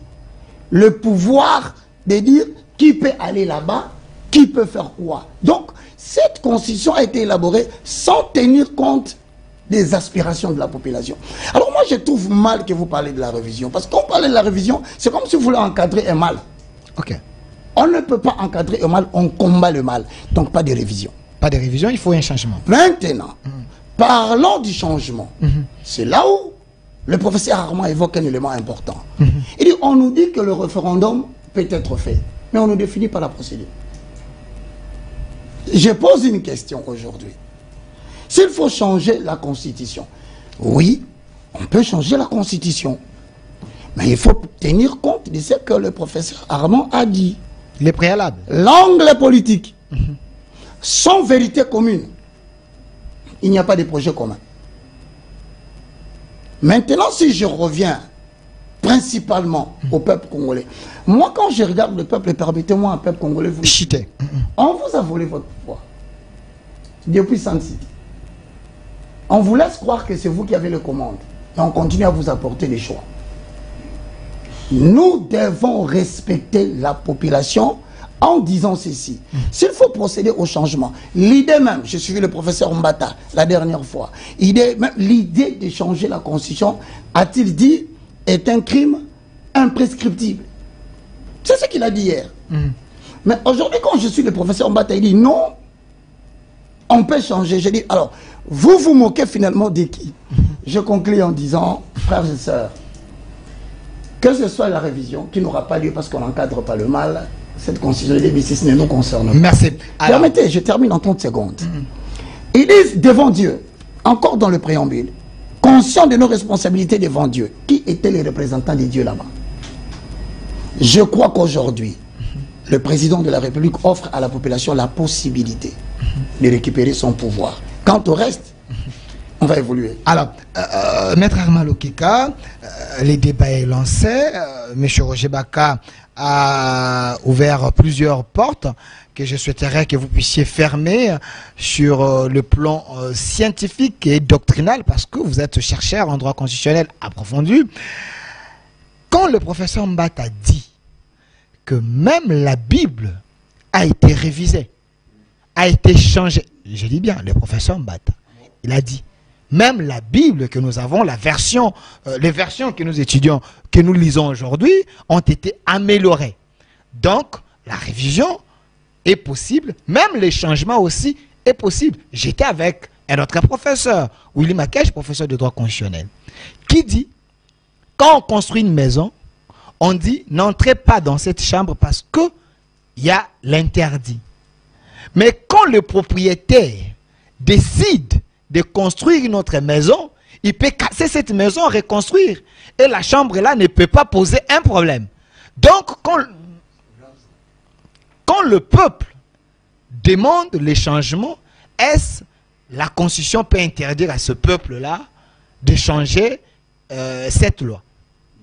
S4: le pouvoir de dire qui peut aller là-bas, qui peut faire quoi. Donc, cette constitution a été élaborée sans tenir compte des aspirations de la population. Alors moi, je trouve mal que vous parlez de la révision. Parce qu'on parle de la révision, c'est comme si vous voulez encadrer un mal.
S2: Ok.
S4: On ne peut pas encadrer un mal, on combat le mal. Donc, pas de révision.
S2: Pas de révision, il faut un changement.
S4: Maintenant, parlons du changement. C'est là où le professeur Armand évoque un élément important. Il dit, on nous dit que le référendum peut être fait, mais on ne définit pas la procédure. Je pose une question aujourd'hui. S'il faut changer la Constitution, oui, on peut changer la Constitution. Mais il faut tenir compte de ce que le professeur Armand a dit.
S2: Les préalables.
S4: L'angle politique. Sans vérité commune, il n'y a pas de projet commun. Maintenant, si je reviens principalement au peuple congolais, moi quand je regarde le peuple, permettez-moi un peuple congolais, vous
S2: Chité.
S4: on vous a volé votre pouvoir depuis San City. On vous laisse croire que c'est vous qui avez les commandes. Et on continue à vous apporter des choix. Nous devons respecter la population en disant ceci. S'il faut procéder au changement, l'idée même, j'ai suivi le professeur Mbata la dernière fois, l'idée de changer la constitution, a-t-il dit, est un crime imprescriptible. C'est ce qu'il a dit hier. Mais aujourd'hui, quand je suis le professeur Mbata, il dit non, on peut changer. Je dis, alors, vous vous moquez finalement de qui? Je conclue en disant, frères et sœurs, que ce soit la révision, qui n'aura pas lieu parce qu'on n'encadre pas le mal, cette constitution de 2006 ne nous concerne pas.
S2: Merci. Alors...
S4: Permettez, je termine en 30 secondes. Ils disent devant Dieu, encore dans le préambule, conscients de nos responsabilités devant Dieu, qui étaient les représentants des dieux là-bas? Je crois qu'aujourd'hui, le président de la République offre à la population la possibilité de récupérer son pouvoir. Quant au reste, on va évoluer.
S2: Alors, Maître Armand Lokika, les débats est lancé. M. Roger Baka a ouvert plusieurs portes que je souhaiterais que vous puissiez fermer sur le plan scientifique et doctrinal, parce que vous êtes chercheur en droit constitutionnel approfondi. Quand le professeur Mbata dit que même la Bible a été révisée, a été changée, je dis bien, le professeur Mbata, il a dit, même la Bible que nous avons, la version, les versions que nous étudions, que nous lisons aujourd'hui, ont été améliorées. Donc, la révision est possible, même les changements aussi est possible. J'étais avec un autre professeur, Willy Makesh, professeur de droit constitutionnel, qui dit, quand on construit une maison, on dit, n'entrez pas dans cette chambre parce qu'il y a l'interdit. Mais quand le propriétaire décide de construire une autre maison, il peut casser cette maison, reconstruire. Et la chambre là ne peut pas poser un problème. Donc, quand le peuple demande les changements, est-ce la Constitution peut interdire à ce peuple-là de changer cette loi?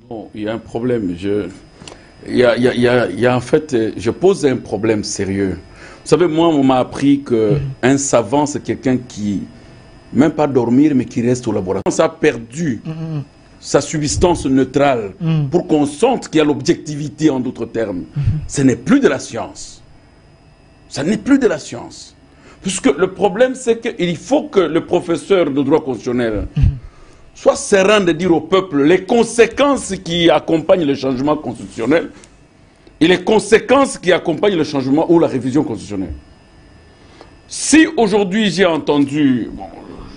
S1: Bon, il y a un problème. En fait, je pose un problème sérieux. Vous savez, moi, on m'a appris qu'un savant, c'est quelqu'un qui, même pas dormir, mais qui reste au laboratoire. Ça a perdu sa substance neutrale pour qu'on sente qu'il y a l'objectivité, en d'autres termes. Ce n'est plus de la science. Ça n'est plus de la science. Puisque le problème, c'est qu'il faut que le professeur de droit constitutionnel soit serein de dire au peuple les conséquences qui accompagnent le changement constitutionnel et les conséquences qui accompagnent le changement ou la révision constitutionnelle. Si aujourd'hui j'ai entendu, bon,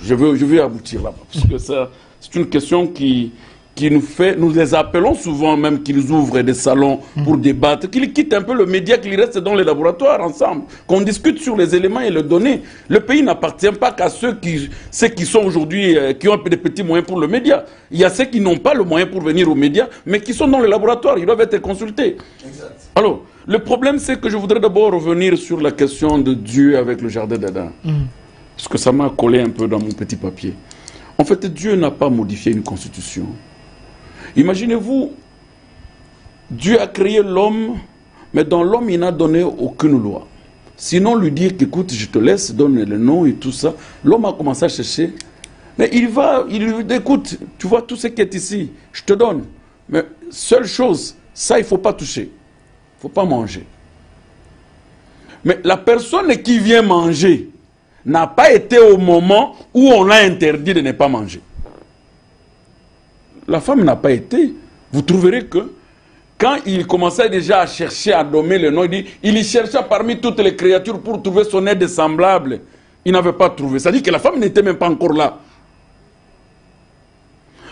S1: je veux aboutir là, parce que ça, c'est une question qui nous fait, nous les appelons souvent même qu'ils ouvrent des salons pour débattre, qu'ils quittent un peu le média, qu'ils restent dans les laboratoires ensemble, qu'on discute sur les éléments et les données. Le pays n'appartient pas qu'à ceux qui sont aujourd'hui, qui ont des petits moyens pour le média. Il y a ceux qui n'ont pas le moyen pour venir aux médias, mais qui sont dans les laboratoires, ils doivent être consultés. Exact. Alors, le problème c'est que je voudrais d'abord revenir sur la question de Dieu avec le jardin d'Adam. Parce que ça m'a collé un peu dans mon petit papier. En fait, Dieu n'a pas modifié une constitution. Imaginez-vous, Dieu a créé l'homme, mais dans l'homme, il n'a donné aucune loi. Sinon, lui dire qu'écoute, je te laisse, donne le nom et tout ça. L'homme a commencé à chercher. Mais il lui dit, écoute, tu vois tout ce qui est ici, je te donne. Mais seule chose, ça, il ne faut pas toucher. Il ne faut pas manger. Mais la personne qui vient manger n'a pas été au moment où on a interdit de ne pas manger. La femme n'a pas été. Vous trouverez que quand il commençait déjà à chercher à nommer le nom, il y cherchait parmi toutes les créatures pour trouver son aide semblable. Il n'avait pas trouvé. C'est-à-dire que la femme n'était même pas encore là.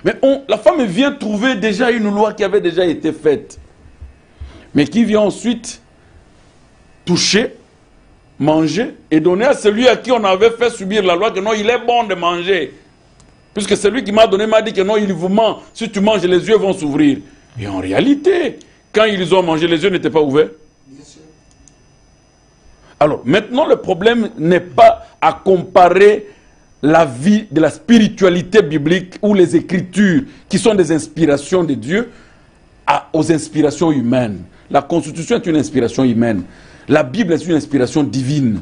S1: Mais la femme vient trouver déjà une loi qui avait déjà été faite. Mais qui vient ensuite toucher, manger et donner à celui à qui on avait fait subir la loi que non, il est bon de manger. Puisque celui qui m'a donné m'a dit que non, il vous ment. Si tu manges, les yeux vont s'ouvrir. Et en réalité, quand ils ont mangé, les yeux n'étaient pas ouverts. Bien sûr. Alors, maintenant, le problème n'est pas à comparer la vie de la spiritualité biblique ou les écritures qui sont des inspirations de Dieu aux inspirations humaines. La Constitution est une inspiration humaine. La Bible est une inspiration divine.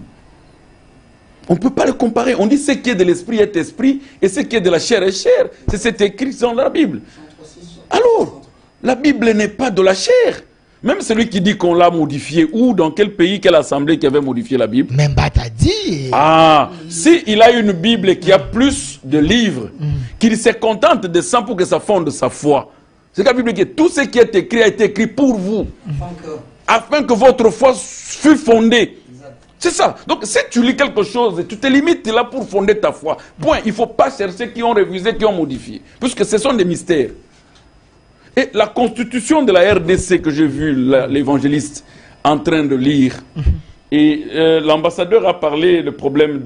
S1: On ne peut pas le comparer. On dit ce qui est de l'esprit est esprit et ce qui est de la chair est chair. C'est cet écrit dans la Bible. Alors, la Bible n'est pas de la chair. Même celui qui dit qu'on l'a modifié, ou dans quel pays, quelle assemblée qui avait modifié la Bible.
S2: Même t'as dit.
S1: Ah, si il a une Bible qui a plus de livres, qu'il se contente de ça pour que ça fonde sa foi. C'est la Bible qui tout ce qui est écrit a été écrit pour vous. Afin que votre foi fût fondée. C'est ça. Donc, si tu lis quelque chose, tu te limites là pour fonder ta foi. Point. Il ne faut pas chercher qui ont révisé, qui ont modifié. Puisque ce sont des mystères. Et la constitution de la RDC que j'ai vu l'évangéliste en train de lire, et l'ambassadeur a parlé du problème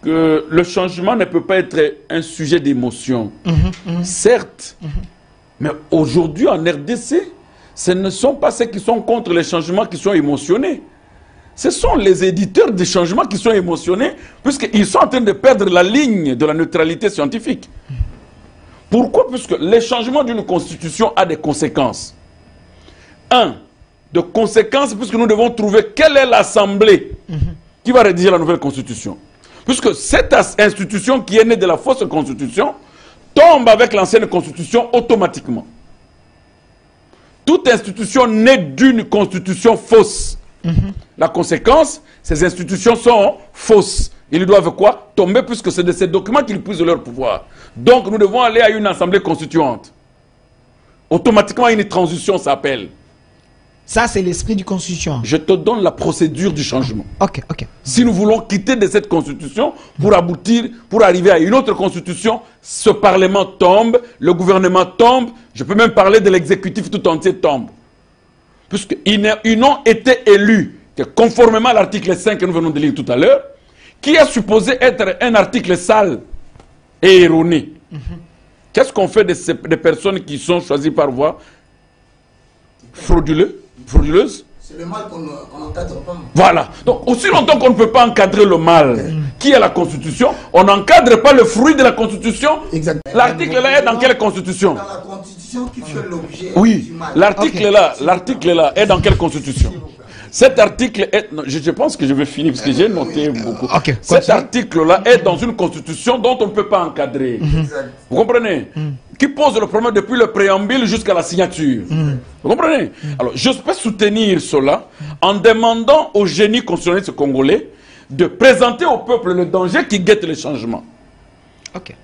S1: que le changement ne peut pas être un sujet d'émotion. Certes, mais aujourd'hui en RDC, ce ne sont pas ceux qui sont contre les changements qui sont émotionnés. Ce sont les éditeurs des changements qui sont émotionnés, puisqu'ils sont en train de perdre la ligne de la neutralité scientifique. Pourquoi? Puisque les changements d'une constitution ont des conséquences. Un, de conséquences, puisque nous devons trouver quelle est l'assemblée qui va rédiger la nouvelle constitution. Puisque cette institution qui est née de la fausse constitution tombe avec l'ancienne constitution automatiquement. Toute institution née d'une constitution fausse. La conséquence, ces institutions sont fausses. Ils doivent quoi? Tomber, puisque c'est de ces documents qu'ils puisent leur pouvoir. Donc nous devons aller à une assemblée constituante. Automatiquement, une transition s'appelle.
S2: Ça, c'est l'esprit du constitution.
S1: Je te donne la procédure du changement.
S2: Ok, ok.
S1: Si nous voulons quitter de cette constitution pour aboutir, pour arriver à une autre constitution, ce parlement tombe, le gouvernement tombe, je peux même parler de l'exécutif tout entier tombe. Puisqu'ils n'ont été élus que conformément à l'article 5 que nous venons de lire tout à l'heure, qui est supposé être un article sale et erroné. Qu'est-ce qu'on fait des personnes qui sont choisies par voie frauduleuse?
S4: C'est le mal qu'on n'encadre pas.
S1: Voilà. Donc, aussi longtemps qu'on ne peut pas encadrer le mal, qui est la Constitution, on n'encadre pas le fruit de la Constitution.
S4: Exactement.
S1: L'article là est dans quelle Constitution?
S4: Dans la Constitution qui fait l'objet
S1: oui,
S4: du mal.
S1: l'article là est dans quelle Constitution? Cet article est... Non, je pense que je vais finir parce que j'ai noté beaucoup.
S2: Okay,
S1: cet article-là est dans une constitution dont on ne peut pas encadrer. Vous comprenez? Qui pose le problème depuis le préambule jusqu'à la signature. Vous comprenez? Alors, je peux soutenir cela en demandant au génie constitutionnaliste congolais de présenter au peuple le danger qui guette le changement.
S2: Ok.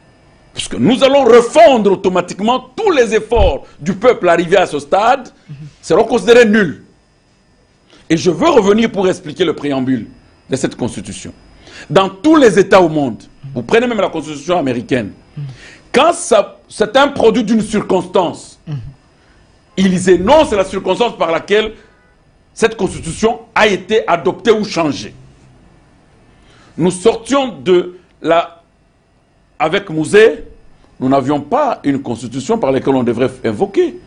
S1: Parce que nous allons refondre automatiquement tous les efforts du peuple arrivé à ce stade seront considérés nuls. Et je veux revenir pour expliquer le préambule de cette constitution. Dans tous les États au monde, vous prenez même la constitution américaine, quand c'est un produit d'une circonstance, ils énoncent la circonstance par laquelle cette constitution a été adoptée ou changée. Nous sortions de la... Avec Mouzé, nous n'avions pas une constitution par laquelle on devrait invoquer.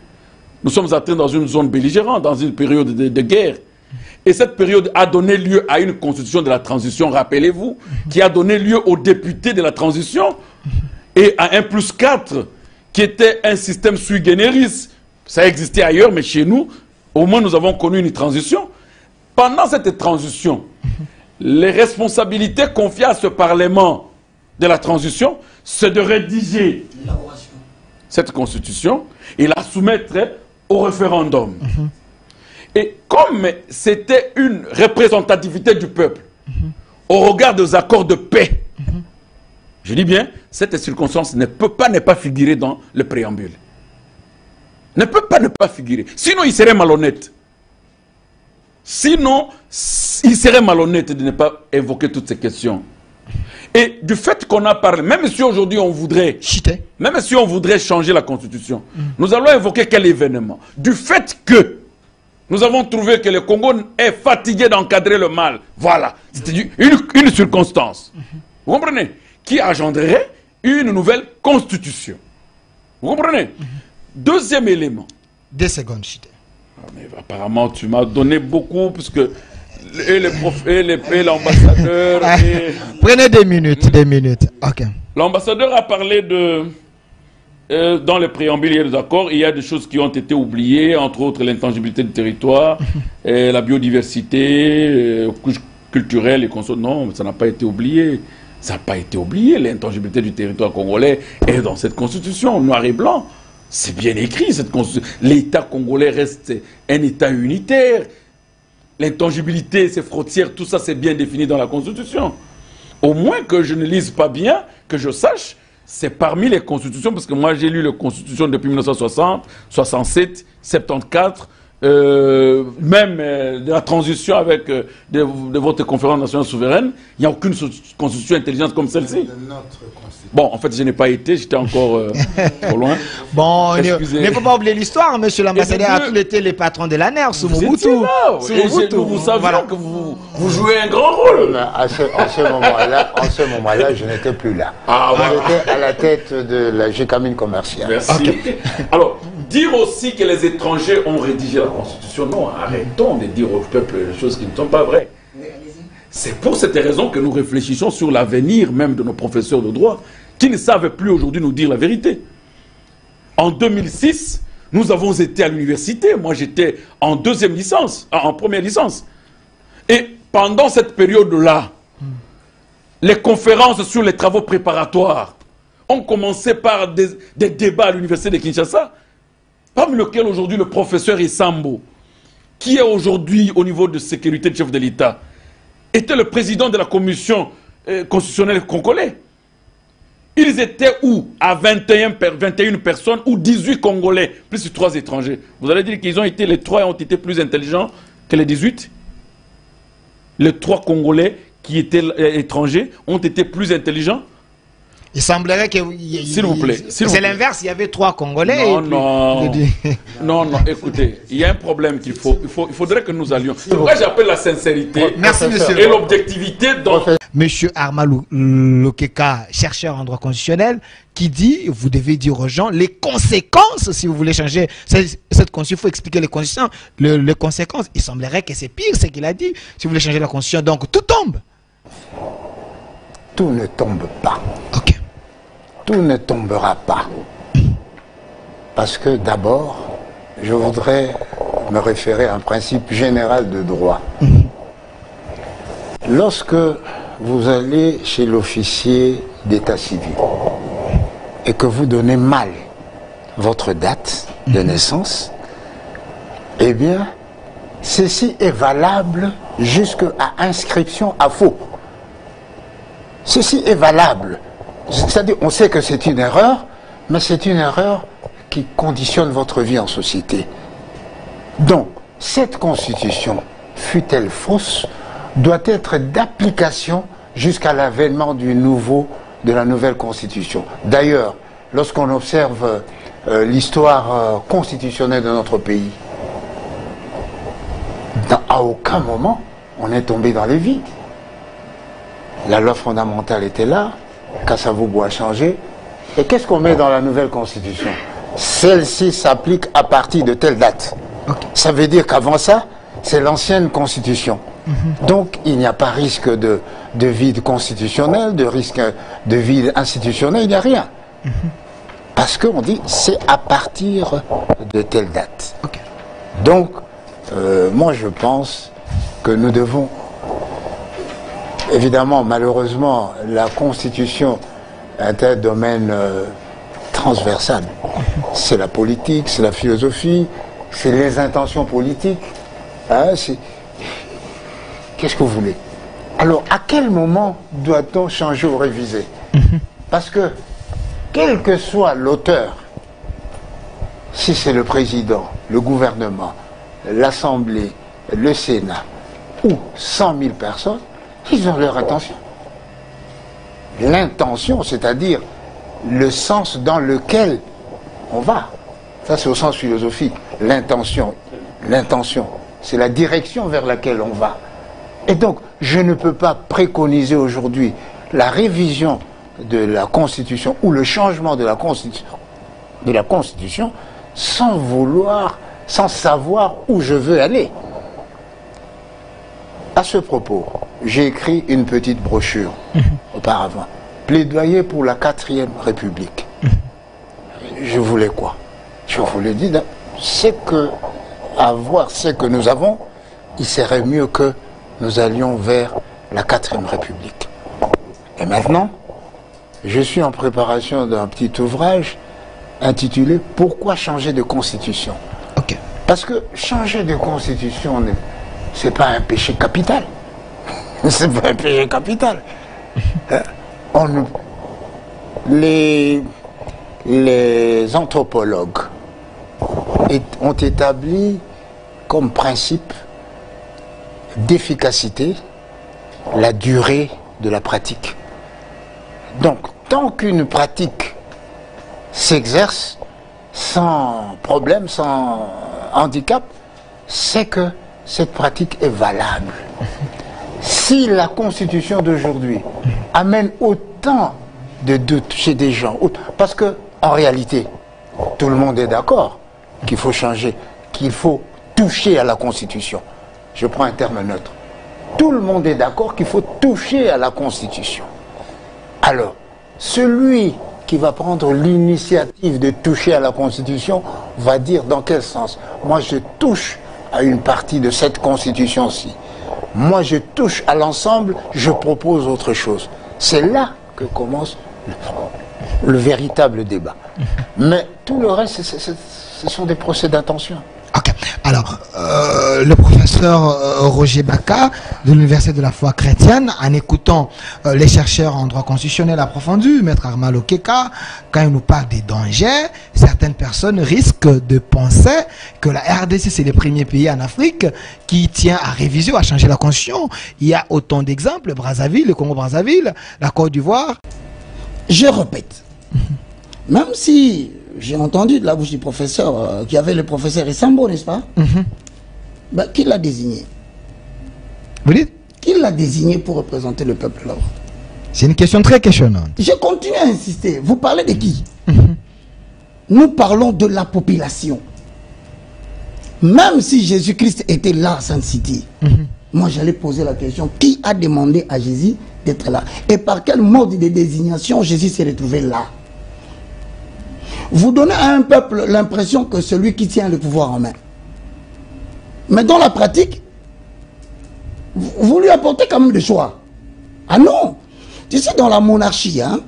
S1: Nous sommes entrés dans une zone belligérante, dans une période de guerre. Et cette période a donné lieu à une constitution de la transition, rappelez-vous, qui a donné lieu aux députés de la transition et à 1+4, qui était un système sui generis. Ça existait ailleurs, mais chez nous, au moins nous avons connu une transition. Pendant cette transition, les responsabilités confiées à ce Parlement de la transition, c'est de rédiger cette constitution et la soumettre au référendum. Et comme c'était une représentativité du peuple, au regard des accords de paix, je dis bien, cette circonstance ne peut pas ne pas figurer dans le préambule. Ne peut pas ne pas figurer. Sinon, il serait malhonnête. Sinon, il serait malhonnête de ne pas évoquer toutes ces questions. Et du fait qu'on a parlé, même si aujourd'hui on voudrait... Même si on voudrait changer la Constitution, nous allons évoquer quel événement? Du fait que nous avons trouvé que le Congo est fatigué d'encadrer le mal. Voilà. C'était une circonstance. Vous comprenez? Qui engendrerait une nouvelle constitution. Vous comprenez? Deuxième élément.
S2: 2 secondes, Chité.
S1: Ah, mais apparemment, tu m'as donné beaucoup, puisque l'ambassadeur...
S2: Prenez 2 minutes, 2 minutes. Ok.
S1: L'ambassadeur a parlé de... dans le préambule, il y a des accords, il y a des choses qui ont été oubliées, entre autres l'intangibilité du territoire, la biodiversité, culturelle et conso. Non, ça n'a pas été oublié. Ça n'a pas été oublié. L'intangibilité du territoire congolais est dans cette constitution, noir et blanc. C'est bien écrit, cette constitution. L'État congolais reste un État unitaire. L'intangibilité, ses frontières, tout ça, c'est bien défini dans la constitution. Au moins que je ne lise pas bien, que je sache, c'est parmi les constitutions, parce que moi j'ai lu les constitutions depuis 1960, 67, 74, même de la transition avec de votre conférence nationale souveraine, il n'y a aucune constitution intelligente comme celle-ci. Bon, en fait, je n'ai pas été, j'étais encore trop loin.
S2: Bon, il ne faut pas oublier l'histoire, monsieur l'ambassadeur a tout été les patrons de la NER, sous Mobutu.
S1: Vous saviez que vous jouez un grand rôle.
S3: En ce moment-là, je n'étais plus là. J'étais à la tête de la Gécamine commerciale.
S1: Merci. Okay. Alors, dire aussi que les étrangers ont rédigé la Constitution, non, arrêtons de dire au peuple des choses qui ne sont pas vraies. C'est pour cette raison que nous réfléchissons sur l'avenir même de nos professeurs de droit, qui ne savent plus aujourd'hui nous dire la vérité. En 2006, nous avons été à l'université. Moi, j'étais en deuxième licence, en première licence. Et pendant cette période-là, les conférences sur les travaux préparatoires ont commencé par des débats à l'université de Kinshasa, parmi lesquels aujourd'hui le professeur Isambo, qui est aujourd'hui au niveau de sécurité de chef de l'État, était le président de la commission constitutionnelle congolais. Ils étaient où? À 21 personnes ou 18 Congolais, plus de 3 étrangers. Vous allez dire qu'ils ont été, les 3 ont été plus intelligents que les 18? Les 3 Congolais qui étaient étrangers ont été plus intelligents?
S2: Il semblerait que...
S1: S'il vous plaît.
S2: C'est l'inverse, il y avait 3 Congolais.
S1: Non, écoutez, il y a un problème qu'il faut... Il faudrait que nous allions... C'est pourquoi j'appelle la sincérité.
S2: Merci, monsieur.
S1: Et l'objectivité dans...
S2: Monsieur Arma Lokeka, chercheur en droit constitutionnel, qui dit, vous devez dire aux gens les conséquences si vous voulez changer cette constitution. Il faut expliquer les conséquences. Il semblerait que c'est pire ce qu'il a dit. Si vous voulez changer la constitution, donc tout tombe.
S3: Tout ne tombe pas.
S2: Ok.
S3: Tout ne tombera pas. Parce que d'abord, je voudrais me référer à un principe général de droit. Lorsque vous allez chez l'officier d'état civil et que vous donnez mal votre date de naissance, eh bien, ceci est valable jusqu'à inscription à faux. Ceci est valable. C'est-à-dire, on sait que c'est une erreur, mais c'est une erreur qui conditionne votre vie en société. Donc, cette constitution, fût-elle fausse, doit être d'application jusqu'à l'avènement de la nouvelle constitution. D'ailleurs, lorsqu'on observe l'histoire constitutionnelle de notre pays, à aucun moment on est tombé dans les vides. La loi fondamentale était là, Kasavubu a changé. Et qu'est-ce qu'on met dans la nouvelle constitution? Celle-ci s'applique à partir de telle date. Okay. Ça veut dire qu'avant ça, c'est l'ancienne constitution. Donc, il n'y a pas risque de vide constitutionnel, de risque de vide institutionnel, il n'y a rien. Parce qu'on dit, c'est à partir de telle date. Okay. Donc, moi je pense que nous devons... Évidemment, malheureusement, la Constitution est un domaine transversal. C'est la politique, c'est la philosophie, c'est les intentions politiques. Hein, qu'est-ce que vous voulez? Alors, à quel moment doit-on changer ou réviser? Parce que, quel que soit l'auteur, si c'est le président, le gouvernement, l'Assemblée, le Sénat, ou 100 000 personnes, ils ont leur intention. L'intention, c'est-à-dire le sens dans lequel on va. Ça, c'est au sens philosophique. L'intention, c'est la direction vers laquelle on va. Et donc, je ne peux pas préconiser aujourd'hui la révision de la Constitution ou le changement de la Constitution sans savoir où je veux aller. À ce propos, j'ai écrit une petite brochure auparavant. Plaidoyer pour la 4e République. Je voulais quoi? Je voulais dire, c'est que avoir ce que nous avons, il serait mieux que nous allions vers la 4e République. Et maintenant, je suis en préparation d'un petit ouvrage intitulé « Pourquoi changer de constitution ?»
S2: Ok.
S3: Parce que changer de constitution, c'est pas un péché capital. C'est pas un péché capital. Les anthropologues ont établi comme principe d'efficacité la durée de la pratique. Donc, tant qu'une pratique s'exerce sans problème, sans handicap, c'est que cette pratique est valable. Si la constitution d'aujourd'hui amène autant de doutes chez des gens, parce que en réalité, tout le monde est d'accord qu'il faut changer, qu'il faut toucher à la constitution. Je prends un terme neutre. Tout le monde est d'accord qu'il faut toucher à la constitution. Alors, celui qui va prendre l'initiative de toucher à la constitution va dire dans quel sens. Moi, je touche à une partie de cette constitution-ci. Moi, je touche à l'ensemble, je propose autre chose. C'est là que commence le véritable débat. Mais tout le reste, ce sont des procès d'intention.
S2: Ok. Alors, le professeur Roger Baka de l'Université de la foi chrétienne, en écoutant les chercheurs en droit constitutionnel approfondi, Maître Armal Okeka, quand il nous parle des dangers, certaines personnes risquent de penser que la RDC, c'est le premier pays en Afrique qui tient à réviser ou à changer la constitution. Il y a autant d'exemples, Brazzaville, le Congo-Brazzaville, la Côte d'Ivoire.
S4: Je répète, même si j'ai entendu de la bouche du professeur qu'il y avait le professeur Issambo, n'est-ce pas? Ben, qui l'a désigné?
S2: Vous dites?
S4: Qui l'a désigné pour représenter le peuple là-bas?
S2: C'est une question très questionnante.
S4: Je continue à insister. Vous parlez de qui? Nous parlons de la population. Même si Jésus-Christ était là à Sainte City, moi j'allais poser la question, qui a demandé à Jésus d'être là? Et par quel mode de désignation Jésus s'est retrouvé là? Vous donnez à un peuple l'impression que c'est lui qui tient le pouvoir en main. Mais dans la pratique, vous lui apportez quand même des choix. Ah non! Tu sais, dans la monarchie, hein,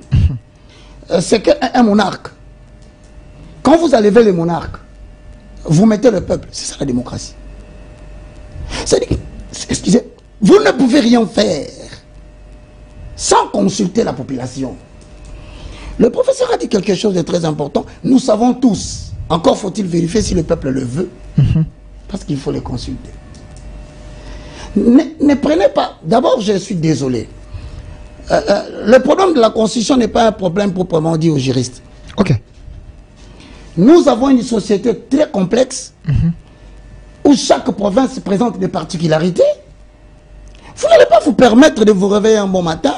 S4: c'est qu'un monarque. Quand vous enlevez le monarque, vous mettez le peuple. C'est ça la démocratie. C'est-à-dire, excusez, vous ne pouvez rien faire sans consulter la population. Le professeur a dit quelque chose de très important. Nous savons tous. Encore faut-il vérifier si le peuple le veut. Parce qu'il faut les consulter. Ne prenez pas... D'abord, je suis désolé. Le problème de la Constitution n'est pas un problème proprement dit aux juristes.
S2: Ok.
S4: Nous avons une société très complexe où chaque province présente des particularités. Vous n'allez pas vous permettre de vous réveiller un bon matin.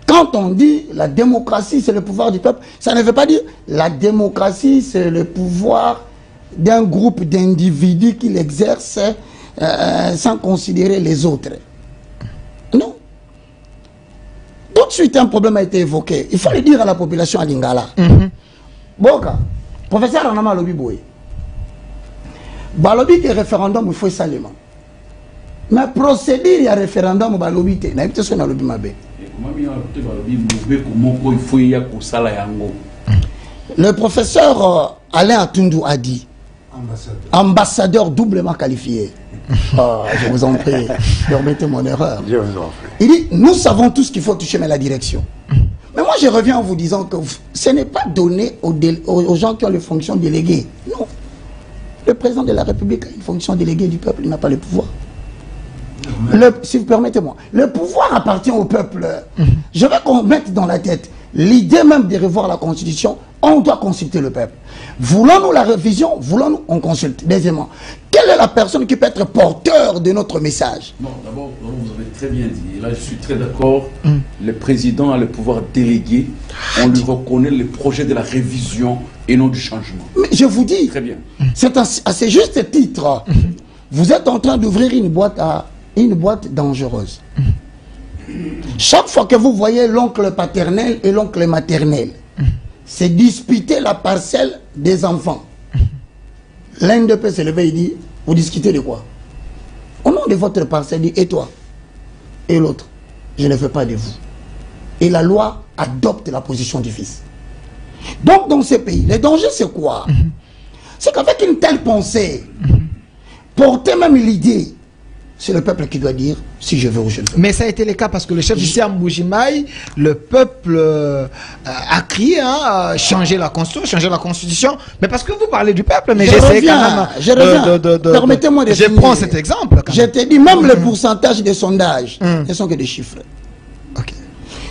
S4: Quand on dit la démocratie, c'est le pouvoir du peuple, ça ne veut pas dire la démocratie, c'est le pouvoir d'un groupe d'individus qui l'exercent sans considérer les autres. Non. Tout de suite, un problème a été évoqué. Il faut le dire à la population à Lingala. Boka, professeur Anama Lobi Boye. Balobi qui est référendum, il faut salement. Mais procéder il y a référendum, Balobi te. N'a pas besoin de Lobi Mabe. Le professeur Alain Atundu a dit, ambassadeur doublement qualifié. Oh, je vous en prie, permettez mon erreur.
S3: Je vous en prie.
S4: Il dit, nous savons tous qu'il faut toucher mais la direction. Mais moi je reviens en vous disant que ce n'est pas donné aux gens qui ont les fonctions déléguées. Non. Le président de la République a une fonction déléguée du peuple, il n'a pas le pouvoir. Si vous permettez-moi, le pouvoir appartient au peuple. Je veux qu'on mette dans la tête l'idée même de revoir la Constitution. On doit consulter le peuple. Voulons-nous la révision? Voulons-nous? On consulte. Deuxièmement, quelle est la personne qui peut être porteur de notre message?
S1: Non, d'abord, vous avez très bien dit. Et là, je suis très d'accord. Le président a le pouvoir délégué. On lui reconnaît le projet de la révision et non du changement.
S4: Mais je vous dis,
S1: Très bien.
S4: c'est à ce juste titre. Vous êtes en train d'ouvrir une boîte dangereuse. Chaque fois que vous voyez l'oncle paternel et l'oncle maternel, c'est disputer la parcelle des enfants. L'un d'eux peut se lever et dire, vous discutez de quoi? Oh non, de votre part s'est dit, et toi, et l'autre, je ne veux pas de vous. Et la loi adopte la position du fils. Donc, dans ces pays, le danger, c'est quoi? C'est qu'avec une telle pensée, porter même l'idée, c'est le peuple qui doit dire si je veux ou je ne veux.
S2: Mais ça a été le cas parce que le chef du Siam Boujimaï, le peuple a crié, changer la constitution, mais parce que vous parlez du peuple, mais j'essaie quand même
S4: Permettez-moi de
S2: je prends cet exemple.
S4: Je te dis, même le pourcentage des sondages ne sont que des chiffres.
S2: Okay.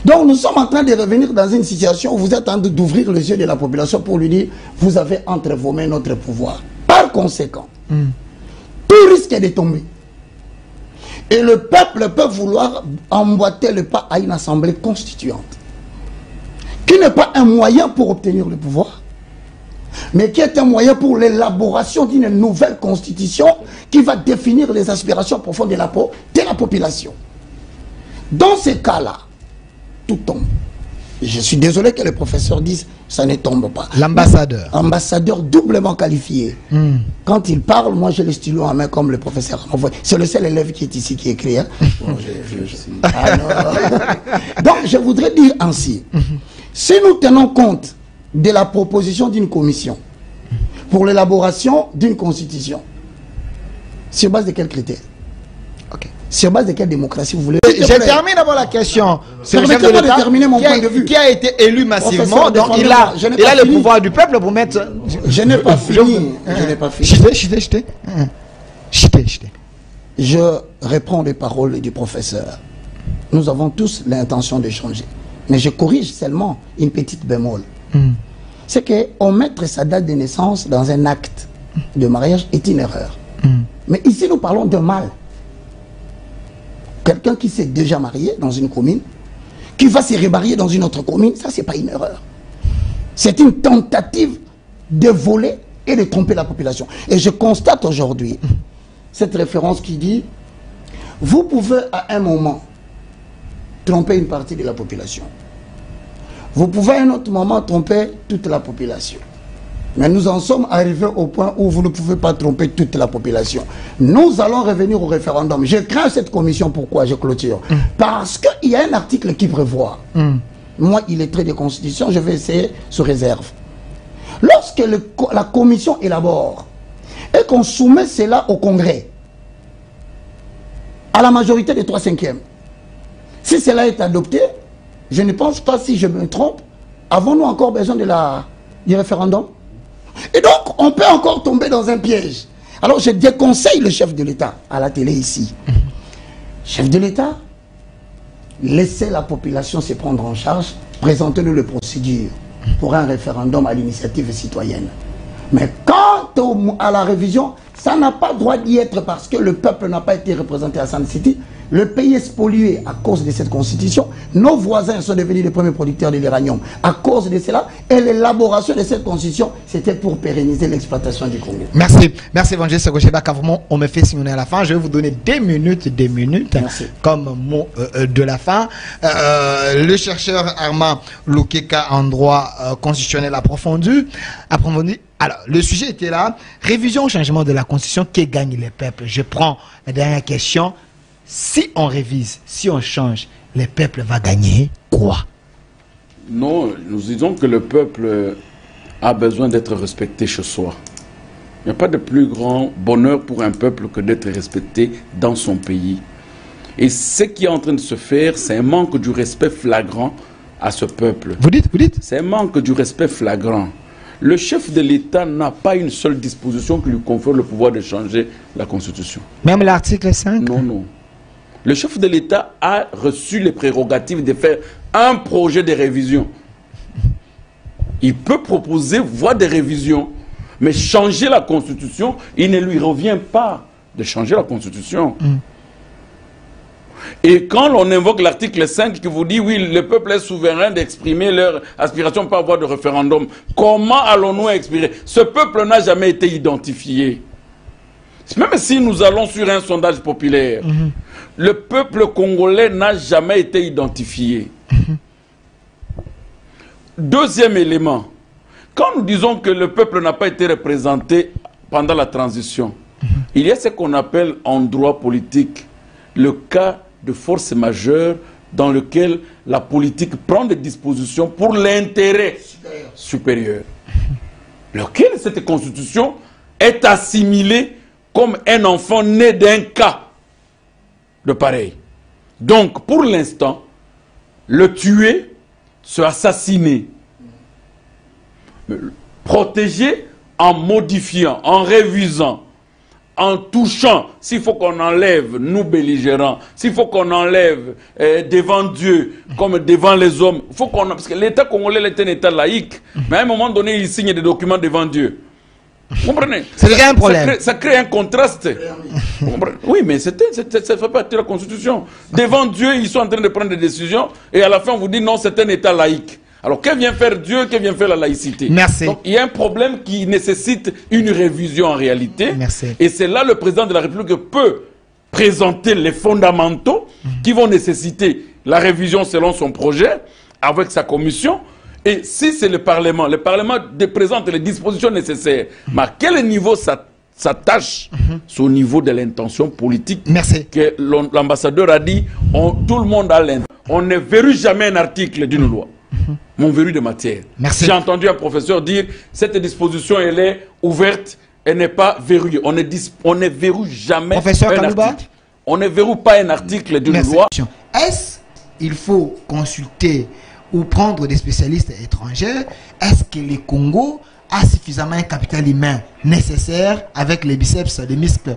S4: Donc nous sommes en train de revenir dans une situation où vous êtes en train d'ouvrir les yeux de la population pour lui dire, vous avez entre vos mains notre pouvoir. Par conséquent, tout risque de tomber. Et le peuple peut vouloir emboîter le pas à une assemblée constituante, qui n'est pas un moyen pour obtenir le pouvoir, mais qui est un moyen pour l'élaboration d'une nouvelle constitution qui va définir les aspirations profondes de la population. Dans ces cas-là, tout tombe. Je suis désolé que les professeurs disent ça ne tombe pas.
S2: L'ambassadeur.
S4: Ambassadeur doublement qualifié. Quand il parle, moi j'ai le stylo en main comme le professeur. C'est le seul élève qui est ici qui écrit. Hein. Bon, donc je voudrais dire ainsi. Si nous tenons compte de la proposition d'une commission pour l'élaboration d'une constitution, sur base de quels critères? Sur base de quelle démocratie vous voulez?
S2: Je termine d'abord la question.
S4: Permettez-moi de terminer mon point de vue.
S2: Qui a été élu massivement, donc il a le pouvoir du peuple pour mettre...
S4: Je n'ai pas fini. Je n'ai pas fini. Je reprends les paroles du professeur. Nous avons tous l'intention de changer. Mais je corrige seulement une petite bémol. C'est qu'on mettre sa date de naissance dans un acte de mariage est une erreur. Mais ici, nous parlons de mal. Quelqu'un qui s'est déjà marié dans une commune, qui va se remarier dans une autre commune, ça, c'est pas une erreur. C'est une tentative de voler et de tromper la population. Et je constate aujourd'hui cette référence qui dit, vous pouvez à un moment tromper une partie de la population. Vous pouvez à un autre moment tromper toute la population. Mais nous en sommes arrivés au point où vous ne pouvez pas tromper toute la population. Nous allons revenir au référendum. Je crains cette commission. Pourquoi je clôture? Parce qu'il y a un article qui prévoit. Moi, il est trait de constitution, je vais essayer sous réserve. Lorsque la commission élabore et qu'on soumet cela au Congrès, à la majorité des 3/5, si cela est adopté, je ne pense pas, si je me trompe, avons-nous encore besoin du référendum? Et donc, on peut encore tomber dans un piège. Alors, je déconseille le chef de l'État à la télé ici. Chef de l'État, laissez la population se prendre en charge, présentez-nous les procédures pour un référendum à l'initiative citoyenne. Mais quant à la révision, ça n'a pas droit d'y être parce que le peuple n'a pas été représenté à Sun City. Le pays est spolié à cause de cette constitution. Nos voisins sont devenus les premiers producteurs de l'uranium à cause de cela. Et l'élaboration de cette constitution, c'était pour pérenniser l'exploitation du Congo.
S2: Merci. Merci, Évangéliste Rochebaka. Vraiment, on me fait signer à la fin. Je vais vous donner des minutes comme mot de la fin. Le chercheur Armand Loukeka en droit constitutionnel approfondi. Alors, le sujet était là. Révision au changement de la constitution. Qui gagne les peuples? Je prends la dernière question. Si on révise, si on change, le peuple va gagner quoi?
S1: Non, nous disons que le peuple a besoin d'être respecté chez soi. Il n'y a pas de plus grand bonheur pour un peuple que d'être respecté dans son pays. Et ce qui est en train de se faire, c'est un manque du respect flagrant à ce peuple.
S2: Vous dites?
S1: C'est un manque du respect flagrant. Le chef de l'État n'a pas une seule disposition qui lui confère le pouvoir de changer la Constitution.
S2: Même l'article 5?
S1: Non. Le chef de l'État a reçu les prérogatives de faire un projet de révision. Il peut proposer voie de révision, mais changer la Constitution, il ne lui revient pas de changer la Constitution. Et quand on invoque l'article 5 qui vous dit, oui, le peuple est souverain d'exprimer leur aspiration par voie de référendum, comment allons-nous exprimer? Ce peuple n'a jamais été identifié. Même si nous allons sur un sondage populaire, le peuple congolais n'a jamais été identifié. Deuxième élément, quand nous disons que le peuple n'a pas été représenté pendant la transition, Il y a ce qu'on appelle en droit politique le cas de force majeure dans lequel la politique prend des dispositions pour l'intérêt supérieur. Lequel cette constitution est assimilée comme un enfant né d'un cas de pareil. Donc, pour l'instant, le tuer, se assassiner, protéger en modifiant, en révisant, en touchant, s'il faut qu'on enlève, nous belligérants, s'il faut qu'on enlève devant Dieu, comme devant les hommes, faut qu'on, parce que l'État congolais est un État laïque, mais à un moment donné, il signe des documents devant Dieu. Vous comprenez?
S2: C'est déjà un problème.
S1: Ça crée un contraste. Oui, mais ça fait partie de la Constitution. Devant Dieu, ils sont en train de prendre des décisions, et à la fin, on vous dit non, c'est un État laïque. Alors, que vient faire Dieu, que vient faire la laïcité?
S2: Merci.
S1: Donc, il y a un problème qui nécessite une révision en réalité.
S2: Merci.
S1: Et c'est là le président de la République peut présenter les fondamentaux qui vont nécessiter la révision selon son projet, avec sa commission. Et si c'est le Parlement présente les dispositions nécessaires. Mais à quel niveau ça s'attache? C'est au niveau de l'intention politique.
S2: Merci.
S1: Que l'ambassadeur a dit, tout le monde a l'intention. On ne verrouille jamais un article d'une loi. Mon verrou de matière.
S2: Merci.
S1: J'ai entendu un professeur dire cette disposition elle est ouverte, elle n'est pas verrouillée. On ne verrouille jamais
S2: Professeur
S1: un
S2: Kalouba?
S1: article. On ne verrouille pas un article d'une loi.
S2: Est-ce qu'il faut consulter ou prendre des spécialistes étrangers? Est-ce que le Congo a suffisamment un capital humain nécessaire avec les biceps, les muscles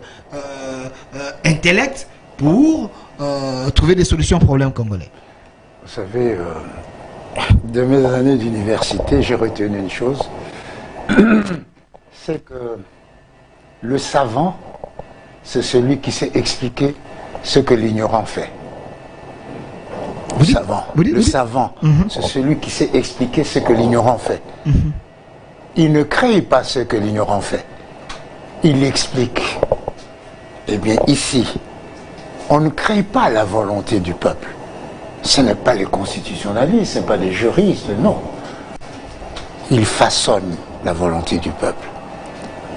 S2: intellect pour trouver des solutions aux problèmes congolais?
S3: Vous savez, de mes années d'université, j'ai retenu une chose, c'est que le savant, c'est celui qui sait expliquer ce que l'ignorant fait. Le savant, c'est celui qui sait expliquer ce que l'ignorant fait. Il ne crée pas ce que l'ignorant fait. Il explique. Eh bien, ici, on ne crée pas la volonté du peuple. Ce n'est pas les constitutionnalistes, ce n'est pas les juristes, non. Ils façonnent la volonté du peuple.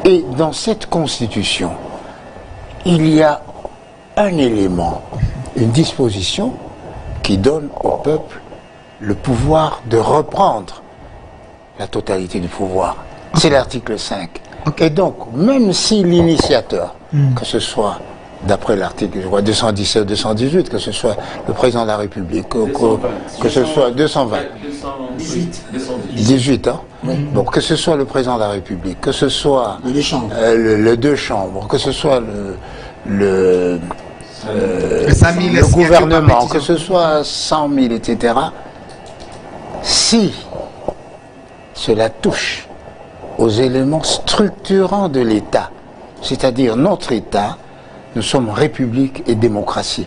S3: Et dans cette constitution, il y a un élément, une disposition qui donne au peuple le pouvoir de reprendre la totalité du pouvoir. C'est l'article 5. Et donc, même si l'initiateur, que ce soit d'après l'article 217 ou 218, que ce soit le président de la République, que ce soit 220, 18, hein? Donc que ce soit le président de la République, que ce soit les deux chambres, que ce soit le gouvernement, que ce soit 100 000, etc. Si cela touche aux éléments structurants de l'État, c'est-à-dire notre État, nous sommes République et démocratie.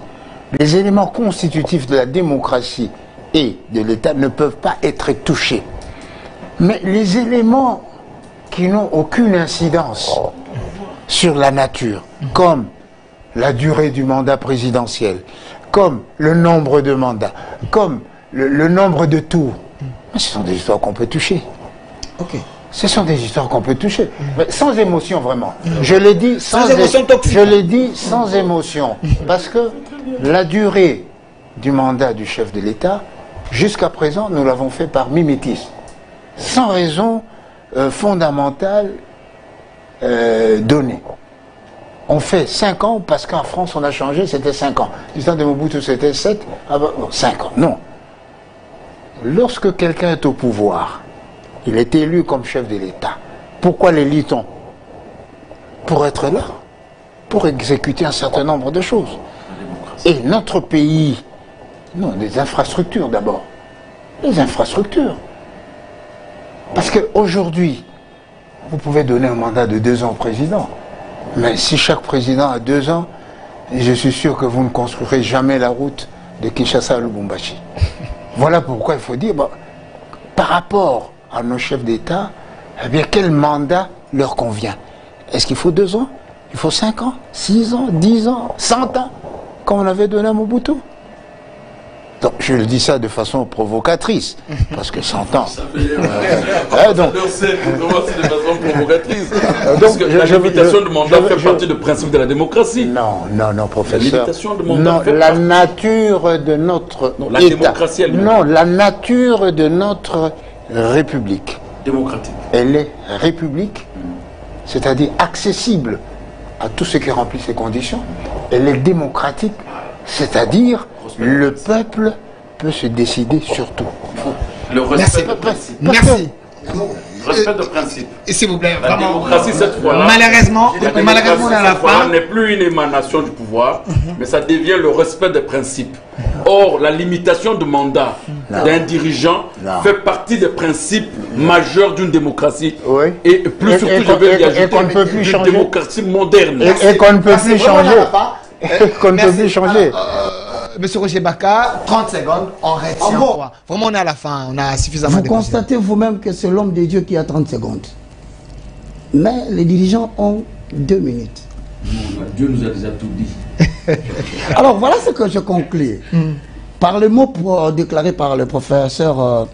S3: Les éléments constitutifs de la démocratie et de l'État ne peuvent pas être touchés. Mais les éléments qui n'ont aucune incidence sur la nature, comme la durée du mandat présidentiel, comme le nombre de mandats, comme le nombre de tours, ce sont des histoires qu'on peut toucher.
S2: Ok.
S3: Ce sont des histoires qu'on peut toucher, mais sans émotion vraiment. Je l'ai dit sans
S2: émotion toxique.
S3: Je l'ai dit sans émotion, parce que la durée du mandat du chef de l'État, jusqu'à présent, nous l'avons fait par mimétisme, sans raison fondamentale donnée. On fait 5 ans parce qu'en France on a changé, c'était 5 ans. Du temps de Mobutu c'était 7, 5 ans. Non. Lorsque quelqu'un est au pouvoir, il est élu comme chef de l'État. Pourquoi l'élit-on? Pour être là, pour exécuter un certain nombre de choses. Et notre pays, non, des infrastructures d'abord. Les infrastructures. Parce qu'aujourd'hui, vous pouvez donner un mandat de 2 ans au président. Mais si chaque président a 2 ans, je suis sûr que vous ne construirez jamais la route de Kinshasa à Lubumbashi. Voilà pourquoi il faut dire, par rapport à nos chefs d'État, eh bien, quel mandat leur convient? Est-ce qu'il faut 2 ans? Il faut 5 ans? 6 ans? 10 ans? 100 ans? Comme on avait donné à Mobutu? Donc, je le dis ça de façon provocatrice, parce que s'entend.
S1: Donc, c'est de façon provocatrice. Parce que la limitation de mandat fait partie du principe de la démocratie.
S3: Non, professeur.
S1: La limitation de mandat fait
S3: la nature de notre
S1: la
S3: État.
S1: Démocratie elle-même.
S3: Non, la nature de notre République.
S1: Démocratique.
S3: Elle est république, c'est-à-dire accessible à tous ceux qui remplissent ces conditions. Elle est démocratique, c'est-à-dire le peuple peut se décider sur tout.
S1: Le respect de principe.
S2: Merci.
S1: Respect de principe.
S2: S'il vous plaît,
S1: La
S2: vraiment.
S1: démocratie, cette fois-là,
S2: Malheureusement,
S1: on
S2: à la fin.
S1: n'est plus une émanation du pouvoir, mais ça devient le respect des principes. Or, la limitation de mandat d'un dirigeant fait partie des principes majeurs d'une démocratie.
S3: Oui.
S1: Et plus surtout, je vais y ajouter, d'une démocratie moderne.
S3: Et qu'on ne peut plus changer. Qu'on ne peut plus changer.
S2: Monsieur Roger Baka, 30 secondes, on retient quoi? Vraiment, on est à la fin, on a suffisamment
S4: Vous
S2: de
S4: constatez vous-même que c'est l'homme de Dieu qui a 30 secondes. Mais les dirigeants ont 2 minutes.
S1: Dieu nous a déjà tout dit.
S4: Alors voilà ce que je conclus. Par le mot déclaré par le professeur,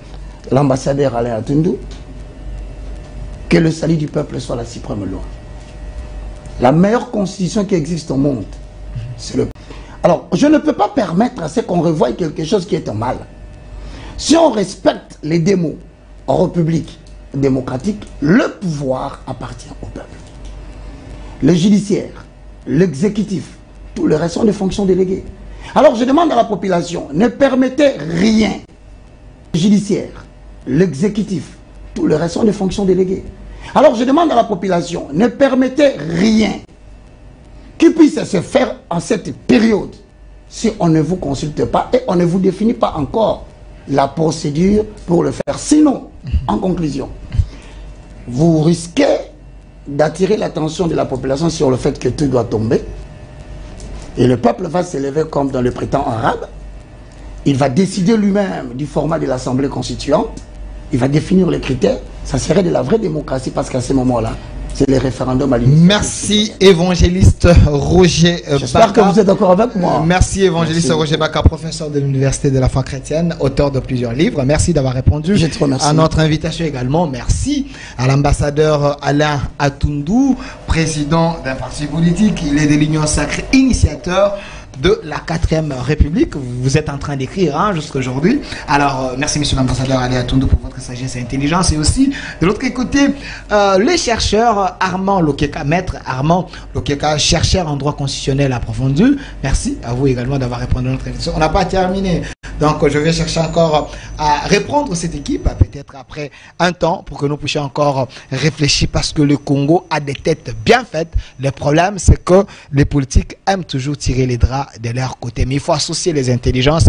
S4: l'ambassadeur Alain Atundu, que le salut du peuple soit la suprême loi. La meilleure constitution qui existe au monde, c'est le... Alors, je ne peux pas permettre à ce qu'on revoie quelque chose qui est un mal. Si on respecte les démos en république démocratique, le pouvoir appartient au peuple. Le judiciaire, l'exécutif, tout le reste sont des fonctions déléguées. Alors, je demande à la population, ne permettez rien. Le judiciaire, l'exécutif, tout le reste sont des fonctions déléguées. Alors, je demande à la population, ne permettez rien qui puisse se faire en cette période si on ne vous consulte pas et on ne vous définit pas encore la procédure pour le faire. Sinon, en conclusion, vous risquez d'attirer l'attention de la population sur le fait que tout doit tomber et le peuple va s'élever comme dans le printemps arabe. Il va décider lui-même du format de l'Assemblée constituante. Il va définir les critères. Ça serait de la vraie démocratie parce qu'à ce moment-là, c'est les référendums à l'unité.
S2: Merci, évangéliste Roger Baka.
S4: J'espère que vous êtes d'accord avec moi.
S2: Merci, évangéliste Roger Baka, professeur de l'Université de la foi chrétienne, auteur de plusieurs livres. Merci d'avoir répondu à notre invitation également. Merci à l'ambassadeur Alain Atundu, président d'un parti politique. Il est de l'Union sacrée, initiateur de la 4e République. Vous êtes en train d'écrire jusqu'à aujourd'hui. Alors, merci monsieur l'ambassadeur Alain Atundu pour votre sagesse et intelligence. Et aussi, de l'autre côté, les chercheurs Armand Lokeka, maître Armand Lokeka, chercheur en droit constitutionnel approfondi. Merci à vous également d'avoir répondu à notre invitation. On n'a pas terminé. Donc, je vais chercher encore à reprendre cette équipe, peut-être après un temps, pour que nous puissions encore réfléchir, parce que le Congo a des têtes bien faites. Le problème, c'est que les politiques aiment toujours tirer les draps de leur côté. Mais il faut associer les intelligences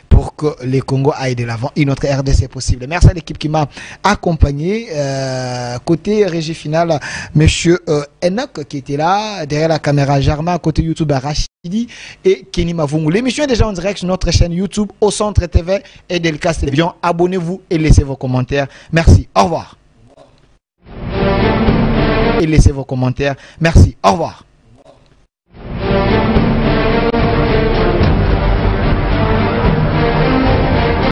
S2: pour que les Congo aillent de l'avant. Une autre RDC possible. Merci à l'équipe qui m'a accompagné. Côté régie finale, monsieur Enoch qui était là, derrière la caméra Jarma, côté YouTube Rachidi et Kenny Mavungu. L'émission est déjà en direct sur notre chaîne YouTube au Centre TV et Delcas Télévision. Abonnez-vous et laissez vos commentaires. Merci. Au revoir. Et laissez vos commentaires. Merci. Au revoir.